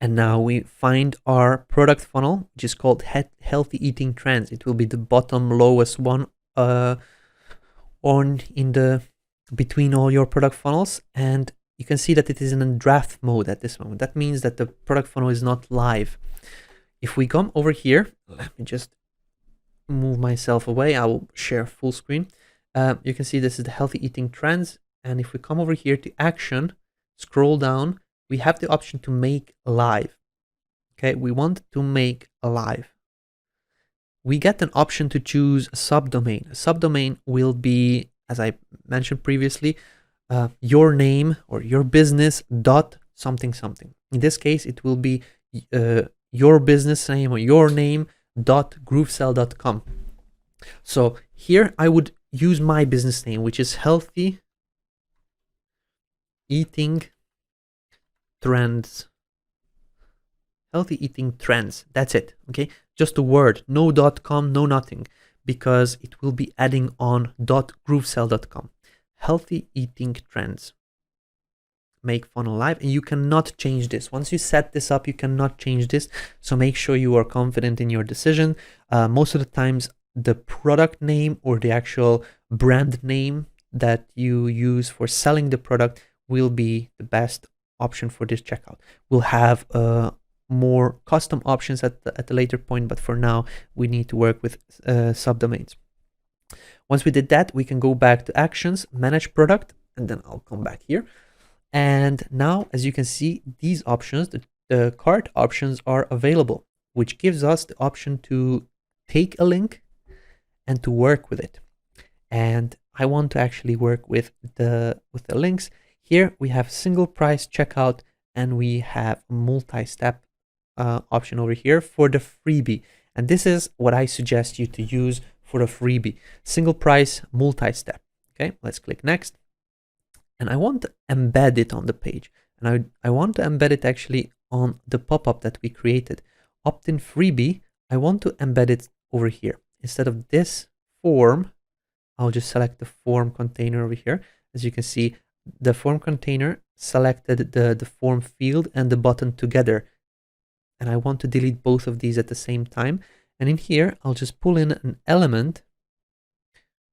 And now we find our product funnel, which is called Healthy Eating Trends. It will be the bottom lowest one between all your product funnels. And you can see that it is in a draft mode at this moment. That means that the product funnel is not live. If we come over here, let me just move myself away. I will share full screen. You can see this is the Healthy Eating Trends. And if we come over here to action, scroll down, we have the option to make live. Okay, we want to make live. We get an option to choose a subdomain. A subdomain will be, as I mentioned previously, your name or your business dot something something. In this case, it will be your business name or your name dot groovesell.com. So here I would use my business name, which is Healthy Eating Trends. Healthy Eating Trends. That's it. Okay, just a word, no .com, no nothing, because it will be adding on .groovesell.com. Healthy Eating Trends. Make funnel live, and you cannot change this. Once you set this up, you cannot change this. So make sure you are confident in your decision. Most of the times, the product name or the actual brand name that you use for selling the product will be the best option for this checkout. We'll have more custom options at the later point, but for now we need to work with subdomains. Once we did that, we can go back to actions, manage product, and then I'll come back here. And now, as you can see, these options, the cart options are available, which gives us the option to take a link and to work with it. And I want to actually work with the links. Here we have single price checkout, and we have multi-step option over here for the freebie. And this is what I suggest you to use for the freebie: single price, multi-step. Okay, let's click next. And I want to embed it on the page. And I want to embed it actually on the pop-up that we created. Opt-in freebie, I want to embed it over here. Instead of this form, I'll just select the form container over here. As you can see, the form container selected the form field and the button together. And I want to delete both of these at the same time. And in here, I'll just pull in an element,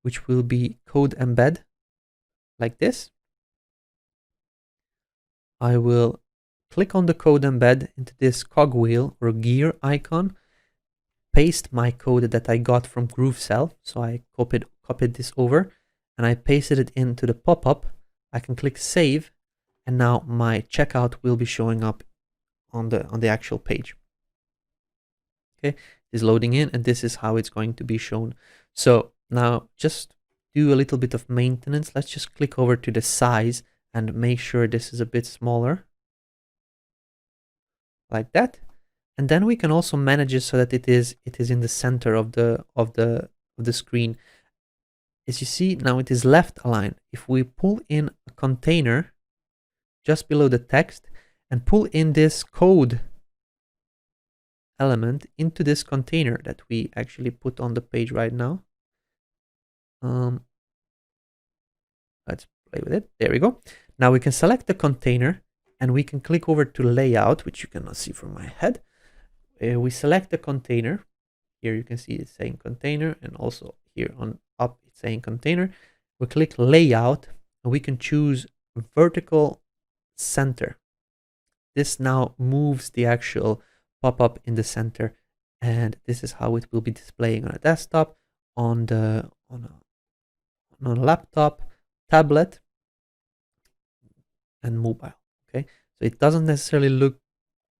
which will be code embed, like this. I will click on the code embed into this cogwheel or gear icon, paste my code that I got from GrooveSell. So I copied this over and I pasted it into the pop-up. I can click save, and now my checkout will be showing up on the actual page. Okay, it's loading in, and this is how it's going to be shown. So now just do a little bit of maintenance. Let's just click over to the size and make sure this is a bit smaller, like that. And then we can also manage it so that it is in the center of the screen. As you see, now it is left aligned. If we pull in a container just below the text and pull in this code element into this container that we actually put on the page right now. Let's play with it. There we go. Now we can select the container and we can click over to layout, which you cannot see from my head. We select the container. Here you can see it's saying container, and also here on up it's saying container. We click layout and we can choose vertical center. This now moves the actual pop-up in the center, and this is how it will be displaying on a desktop, on a laptop, tablet, and mobile. Okay, so it doesn't necessarily look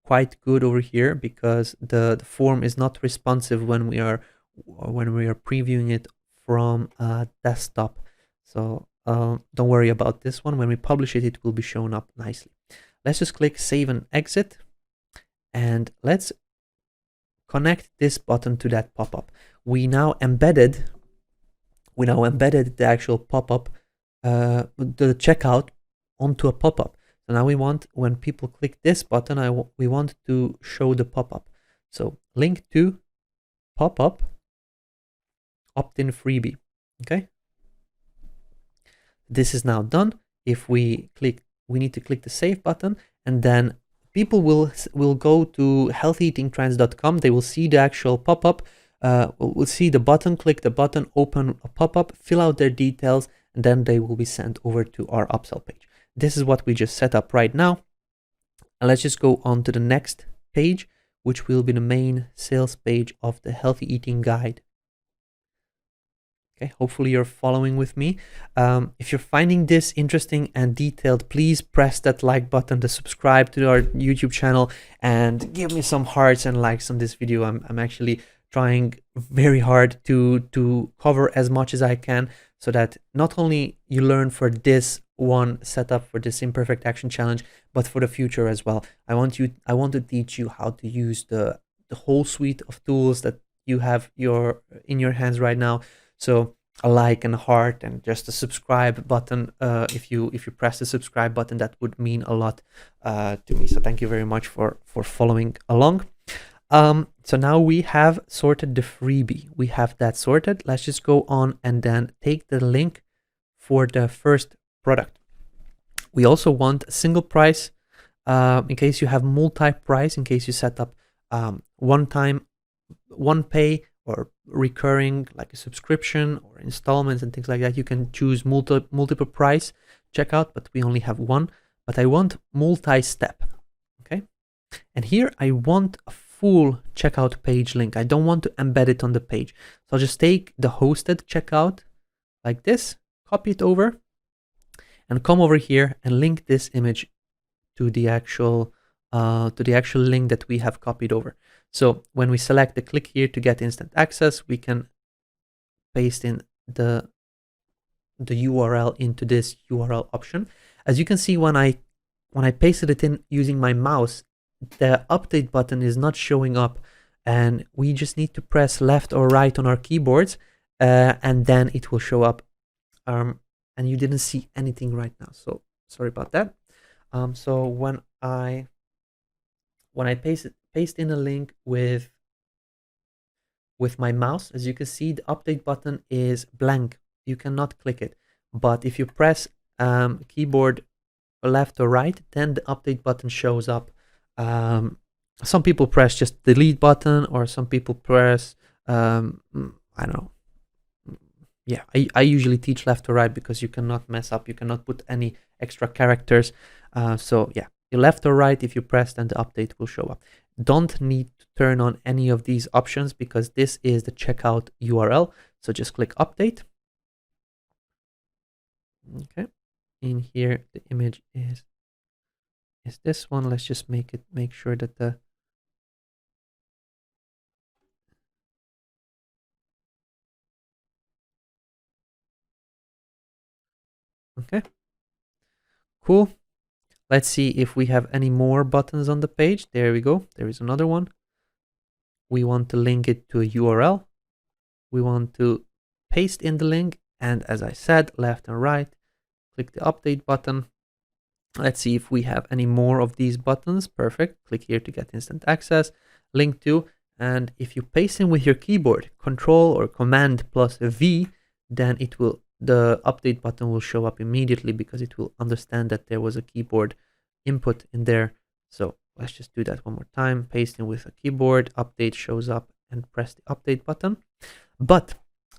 quite good over here because the form is not responsive when we are previewing it from a desktop. So don't worry about this one. When we publish it, it will be shown up nicely. Let's just click save and exit, and let's connect this button to that pop-up. We now embedded the actual pop-up, the checkout, onto a pop-up. So now we want, when people click this button, we want to show the pop-up. So link to pop-up opt-in freebie. Okay, this is now done. If we click, we need to click the save button, and then people will go to healthyeatingtrends.com. They will see the actual pop-up. Will see the button, click the button, open a pop-up, fill out their details, and then they will be sent over to our upsell page. This is what we just set up right now. And let's just go on to the next page, which will be the main sales page of the Healthy Eating Guide. Okay, hopefully you're following with me. If you're finding this interesting and detailed, please press that like button, to subscribe to our YouTube channel, and give me some hearts and likes on this video. I'm actually trying very hard to cover as much as I can, so that not only you learn for this one setup, for this imperfect action challenge, but for the future as well. I want to teach you how to use the whole suite of tools that you have in your hands right now. So a like and a heart and just a subscribe button. If you press the subscribe button, that would mean a lot to me. So thank you very much for following along. So now we have sorted the freebie. We have that sorted. Let's just go on and then take the link for the first product. We also want a single price in case you have multi-price, in case you set up one time, one pay, or recurring, like a subscription or installments and things like that. You can choose multiple price checkout, but we only have one. But I want multi-step. Okay, and here I want a full checkout page link. I don't want to embed it on the page. So I'll just take the hosted checkout like this, copy it over, and come over here and link this image to the actual link that we have copied over. So when we select the click here to get instant access, we can paste in the URL into this URL option. As you can see, when I pasted it in using my mouse, the update button is not showing up, and we just need to press left or right on our keyboards, and then it will show up. And you didn't see anything right now, so sorry about that. So when I paste in a link with my mouse, as you can see, the update button is blank. You cannot click it. But if you press keyboard left or right, then the update button shows up. Some people press just delete button, or some people press, I don't know. Yeah, I usually teach left or right because you cannot mess up. You cannot put any extra characters. So yeah, left or right, if you press, then the update will show up. Don't need to turn on any of these options because this is the checkout URL. So just click update. Okay, in here the image is this one. Let's just make sure that the okay, cool. Let's see if we have any more buttons on the page. There we go. There is another one. We want to link it to a URL. We want to paste in the link, and as I said, left and right, click the update button. Let's see if we have any more of these buttons. Perfect. Click here to get instant access, link to, and if you paste in with your keyboard, Control or Command plus a V, then the update button will show up immediately because it will understand that there was a keyboard input in there. So let's just do that one more time. Paste in with a keyboard, update shows up, and press the update button. But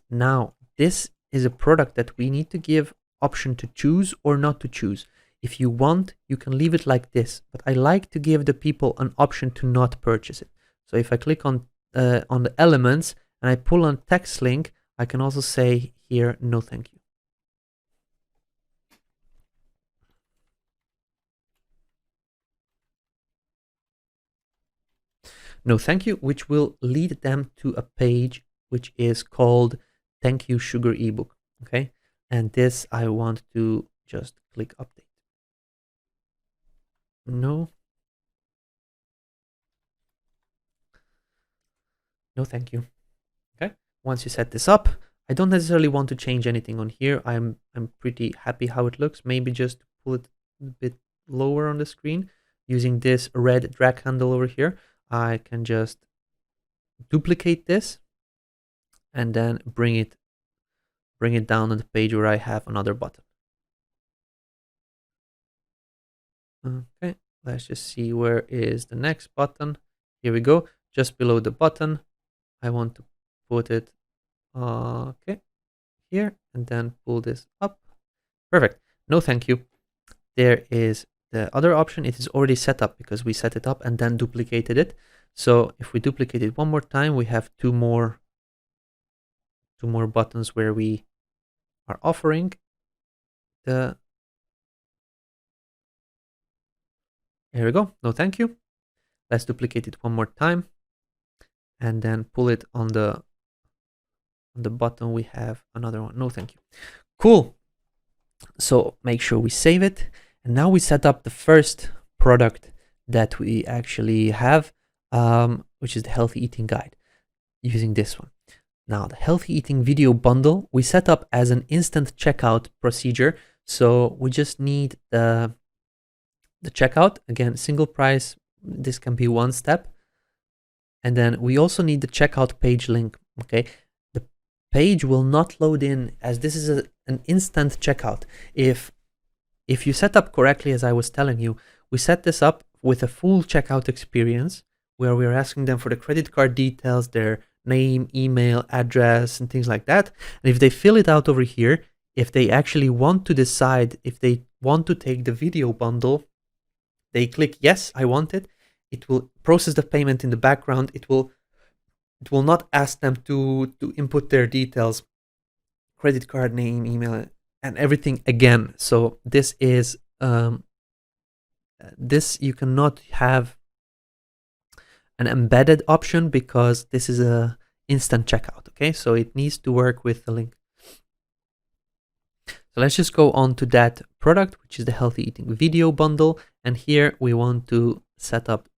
now this is a product that we need to give option to choose or not to choose. If you want, you can leave it like this, but I like to give the people an option to not purchase it. So if I click on the elements and I pull on text link, I can also say here, no thank you. No thank you, which will lead them to a page which is called Thank You Sugar ebook. Okay, and this I want to just click update. No thank you. Okay, once you set this up, I don't necessarily want to change anything on here. I'm pretty happy how it looks. Maybe just pull it a bit lower on the screen. Using this red drag handle over here, I can just duplicate this and then bring it down on the page where I have another button. Okay, let's just see where is the next button. Here we go, just below the button. I want to put it okay here and then pull this up. Perfect. No thank you. There is the other option. It is already set up because we set it up and then duplicated it. So if we duplicate it one more time, we have two more buttons where we are offering the, here we go, no thank you. Let's duplicate it one more time and then pull it on the button. We have another one, no thank you. Cool. So make sure we save it. And now we set up the first product that we actually have, which is the healthy eating guide, using this one. Now the healthy eating video bundle we set up as an instant checkout procedure. So we just need the checkout, again, single price. This can be one step. And then we also need the checkout page link. Okay, the page will not load in as this is an instant checkout. If you set up correctly, as I was telling you, we set this up with a full checkout experience where we're asking them for the credit card details, their name, email, address, and things like that. And if they fill it out over here, if they actually want to decide if they want to take the video bundle, they click yes, I want it. It will process the payment in the background. It will not ask them to input their details, credit card, name, email, and everything again. So this is this you cannot have an embedded option because this is a instant checkout. Okay, so it needs to work with the link. So let's just go on to that product, which is the healthy eating video bundle, and here we want to set up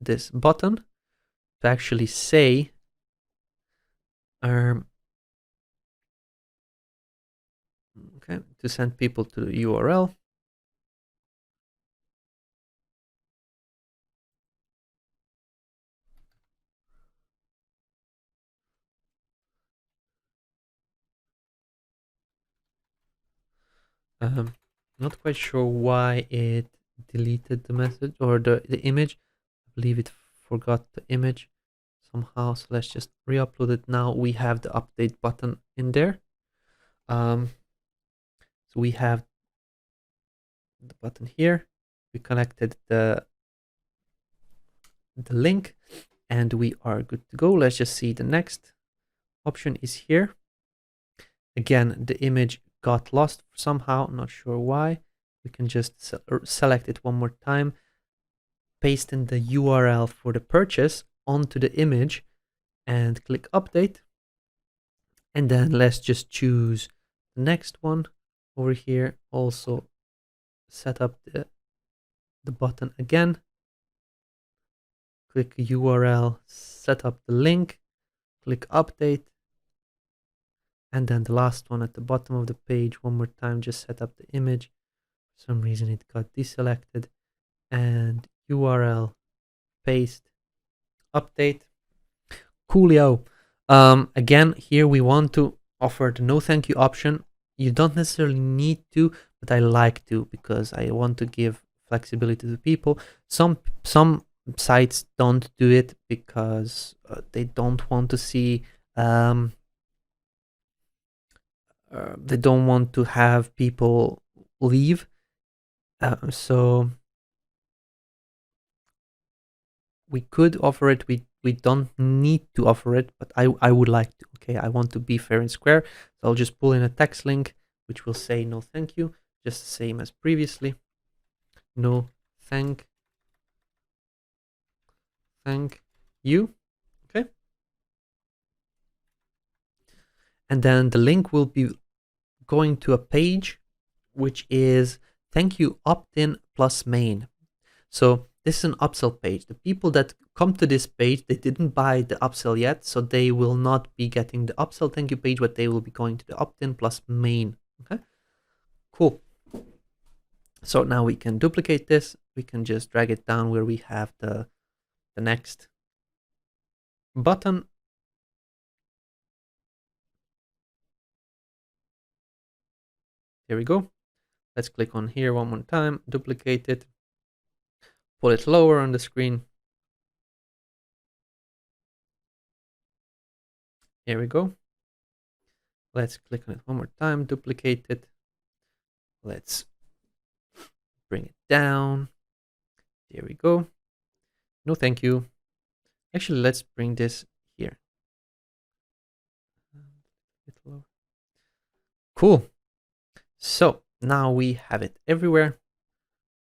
this button to actually say okay, to send people to the URL. Not quite sure why it deleted the message or the image. I believe it forgot the image somehow. So let's just re-upload it. Now we have the update button in there. So we have the button here. We connected the link and we are good to go. Let's just see the next option is here. Again, the image got lost somehow, not sure why. We can just select it one more time, paste in the URL for the purchase onto the image and click update. And then let's just choose the next one over here. Also set up the button again. Click URL, set up the link, click update. And then the last one at the bottom of the page, one more time, just set up the image. For some reason it got deselected. And URL, paste, update. Coolio. Again, here we want to offer the no thank you option. You don't necessarily need to, but I like to because I want to give flexibility to people. Some sites don't do it because they don't want to see they don't want to have people leave. So we could offer it. We don't need to offer it, but I would like to. Okay, I want to be fair and square. So I'll just pull in a text link, which will say no thank you, just the same as previously. No thank you. Okay. And then the link will be going to a page which is thank you opt-in plus main. So this is an upsell page. The people that come to this page, they didn't buy the upsell yet, so they will not be getting the upsell thank you page, but they will be going to the opt-in plus main. Okay, cool. So now we can duplicate this. We can just drag it down where we have the next button. Here we go. Let's click on here one more time, duplicate it, pull it lower on the screen. Here we go. Let's click on it one more time, duplicate it. Let's bring it down. There we go. No, thank you. Actually, let's bring this here. Cool. So now we have it everywhere.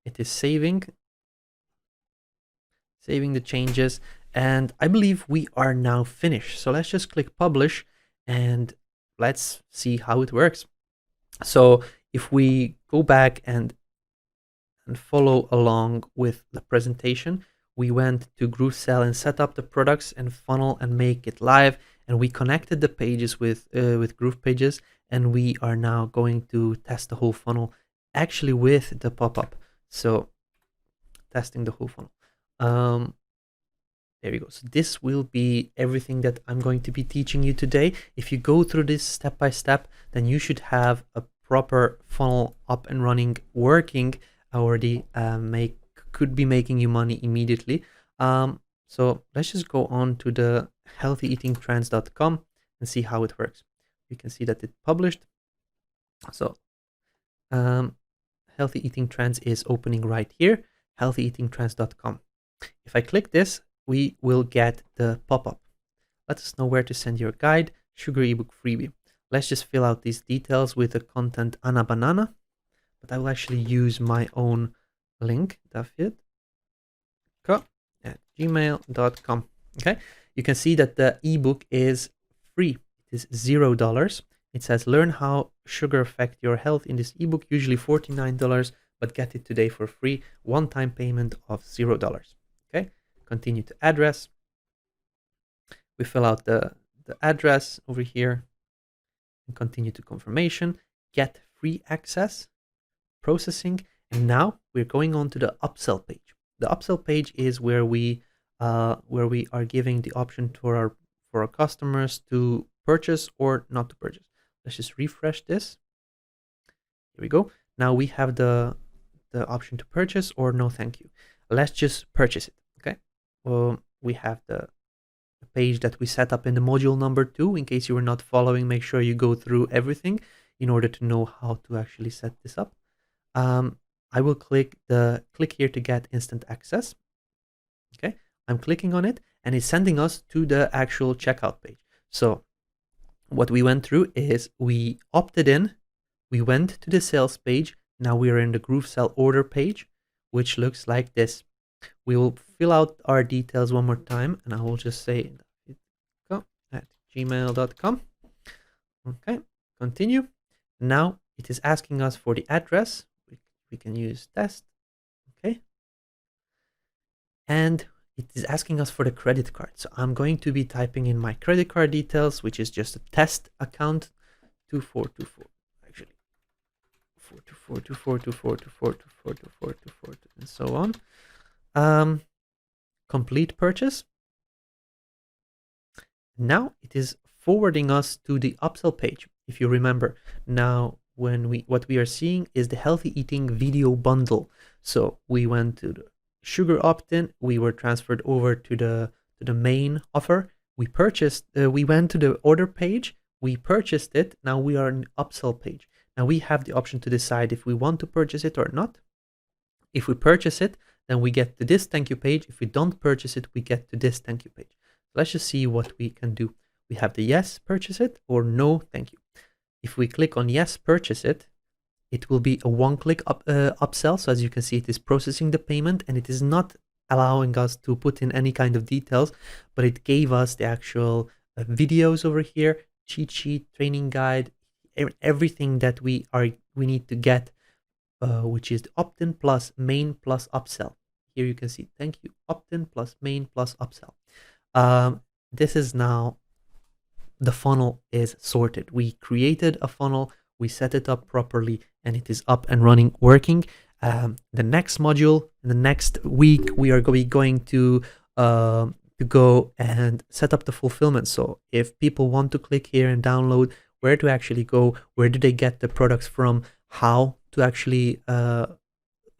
It is saving the changes. And I believe we are now finished. So let's just click publish and let's see how it works. So if we go back and follow along with the presentation, we went to GrooveSell and set up the products and funnel and make it live. And we connected the pages with Groove pages. And we are now going to test the whole funnel actually with the pop-up. So testing the whole funnel. There we go. So this will be everything that I'm going to be teaching you today. If you go through this step by step, then you should have a proper funnel up and running, working already, could be making you money immediately. So let's just go on to the healthyeatingtrends.com and see how it works. You can see that it published. So Healthy Eating Trends is opening right here, healthyeatingtrends.com. If I click this, we will get the pop-up. Let us know where to send your guide, sugar ebook freebie. Let's just fill out these details with the content Anna Banana, but I will actually use my own link, david@gmail.com. Okay, you can see that the ebook is free. It is $0. It says learn how sugar affect your health in this ebook, usually $49, but get it today for free. One-time payment of $0. Okay, continue to address. We fill out the address over here and continue to confirmation. Get free access, processing, and now we're going on to the upsell page. The upsell page is where we are giving the option for our customers to purchase or not to purchase. Let's just refresh this. Here we go. Now we have the option to purchase or no thank you. Let's just purchase it. Okay. Well, we have the page that we set up in the module number 2. In case you were not following, make sure you go through everything in order to know how to actually set this up. I will click here to get instant access. Okay, I'm clicking on it and it's sending us to the actual checkout page. So what we went through is we opted in, we went to the sales page. Now we are in the GrooveSell order page, which looks like this. We will fill out our details one more time, and I will just say @gmail.com. Okay, continue. Now it is asking us for the address. We can use test. Okay, and it is asking us for the credit card. So I'm going to be typing in my credit card details, which is just a test account 2424. Actually, 424242424242424, and so on. Complete purchase. Now it is forwarding us to the upsell page. If you remember, now what we are seeing is the healthy eating video bundle. So we went to the sugar opt-in, we were transferred over to the main offer. We purchased, we went to the order page, we purchased it. Now we are in the upsell page. Now we have the option to decide if we want to purchase it or not. If we purchase it, then we get to this thank you page. If we don't purchase it, we get to this thank you page. Let's just see what we can do. We have the yes, purchase it, or no, thank you. If we click on yes, purchase it, it will be a one-click upsell. So as you can see, it is processing the payment and it is not allowing us to put in any kind of details, but it gave us the actual videos over here, cheat sheet, training guide, everything that we need to get, which is the opt-in plus main plus upsell. Here you can see, thank you, opt-in plus main plus upsell. This is now, the funnel is sorted. We created a funnel, we set it up properly, and it is up and running, working. The next module, the next week, we are going to go and set up the fulfillment. So if people want to click here and download, where to actually go, where do they get the products from, how to actually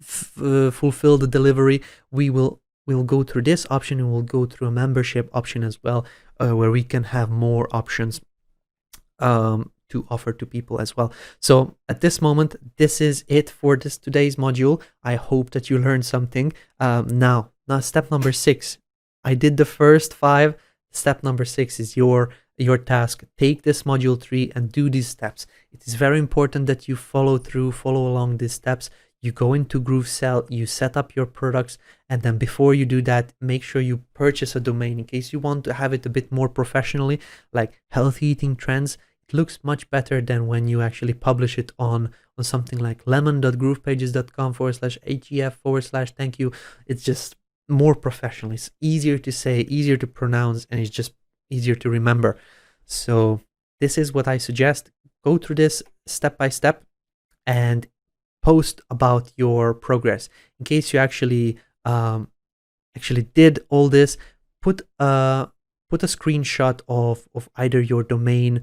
fulfill the delivery, we'll go through this option, and we'll go through a membership option as well, where we can have more options to offer to people as well. So at this moment, this is it for today's module. I hope that you learned something. Now step number 6. I did the first 5. Step number 6 is your task. Take this module 3 and do these steps. It is very important that you follow along these steps. You go into GrooveSell, you set up your products, and then before you do that, make sure you purchase a domain in case you want to have it a bit more professionally, like Healthy Eating Trends. It looks much better than when you actually publish it on something like lemon.groovepages.com/hef/thank you. It's just more professional. It's easier to say, easier to pronounce, and it's just easier to remember. So this is what I suggest. Go through this step by step and post about your progress. In case you actually did all this, put a screenshot of either your domain.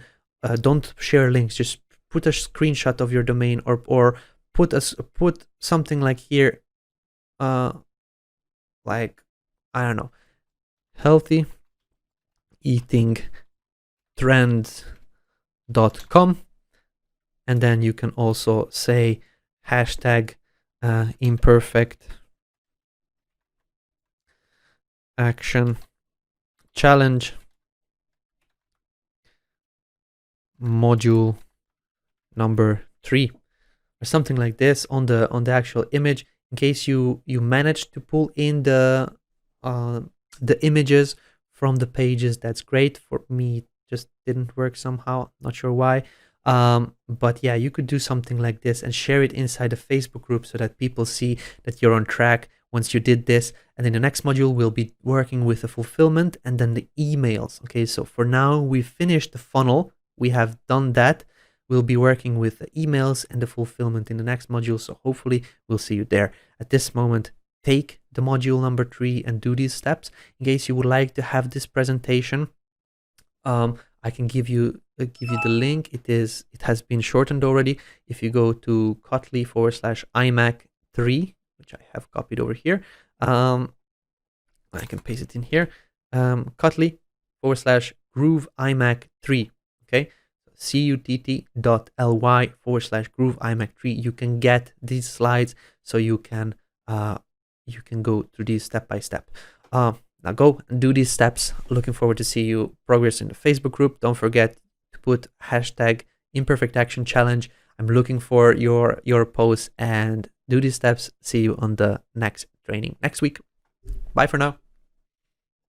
Don't share links, just put a screenshot of your domain, or put something like here, like, I don't know, healthy eating trends.com, and then you can also say #imperfect action challenge module number 3 or something like this on the actual image, in case you manage to pull in the images from the pages. That's great. For me it just didn't work somehow, not sure why. But yeah, you could do something like this and share it inside a Facebook group so that people see that you're on track once you did this. And in the next module, we'll be working with the fulfillment and then the emails. Okay, so for now, we've finished the funnel. We have done that. We'll be working with the emails and the fulfillment in the next module. So hopefully we'll see you there. At this moment, take the module number 3 and do these steps. In case you would like to have this presentation, I can give you the link. It has been shortened already. If you go to Kotlin/iMac3, which I have copied over here, I can paste it in here. Kotlin/Groove iMac3. Okay, CUTT.ly/Groove iMac3. You can get these slides, so you can go through these step by step. Now go and do these steps. Looking forward to see you progress in the Facebook group. Don't forget to put #ImperfectActionChallenge. I'm looking for your posts, and do these steps. See you on the next training next week. Bye for now.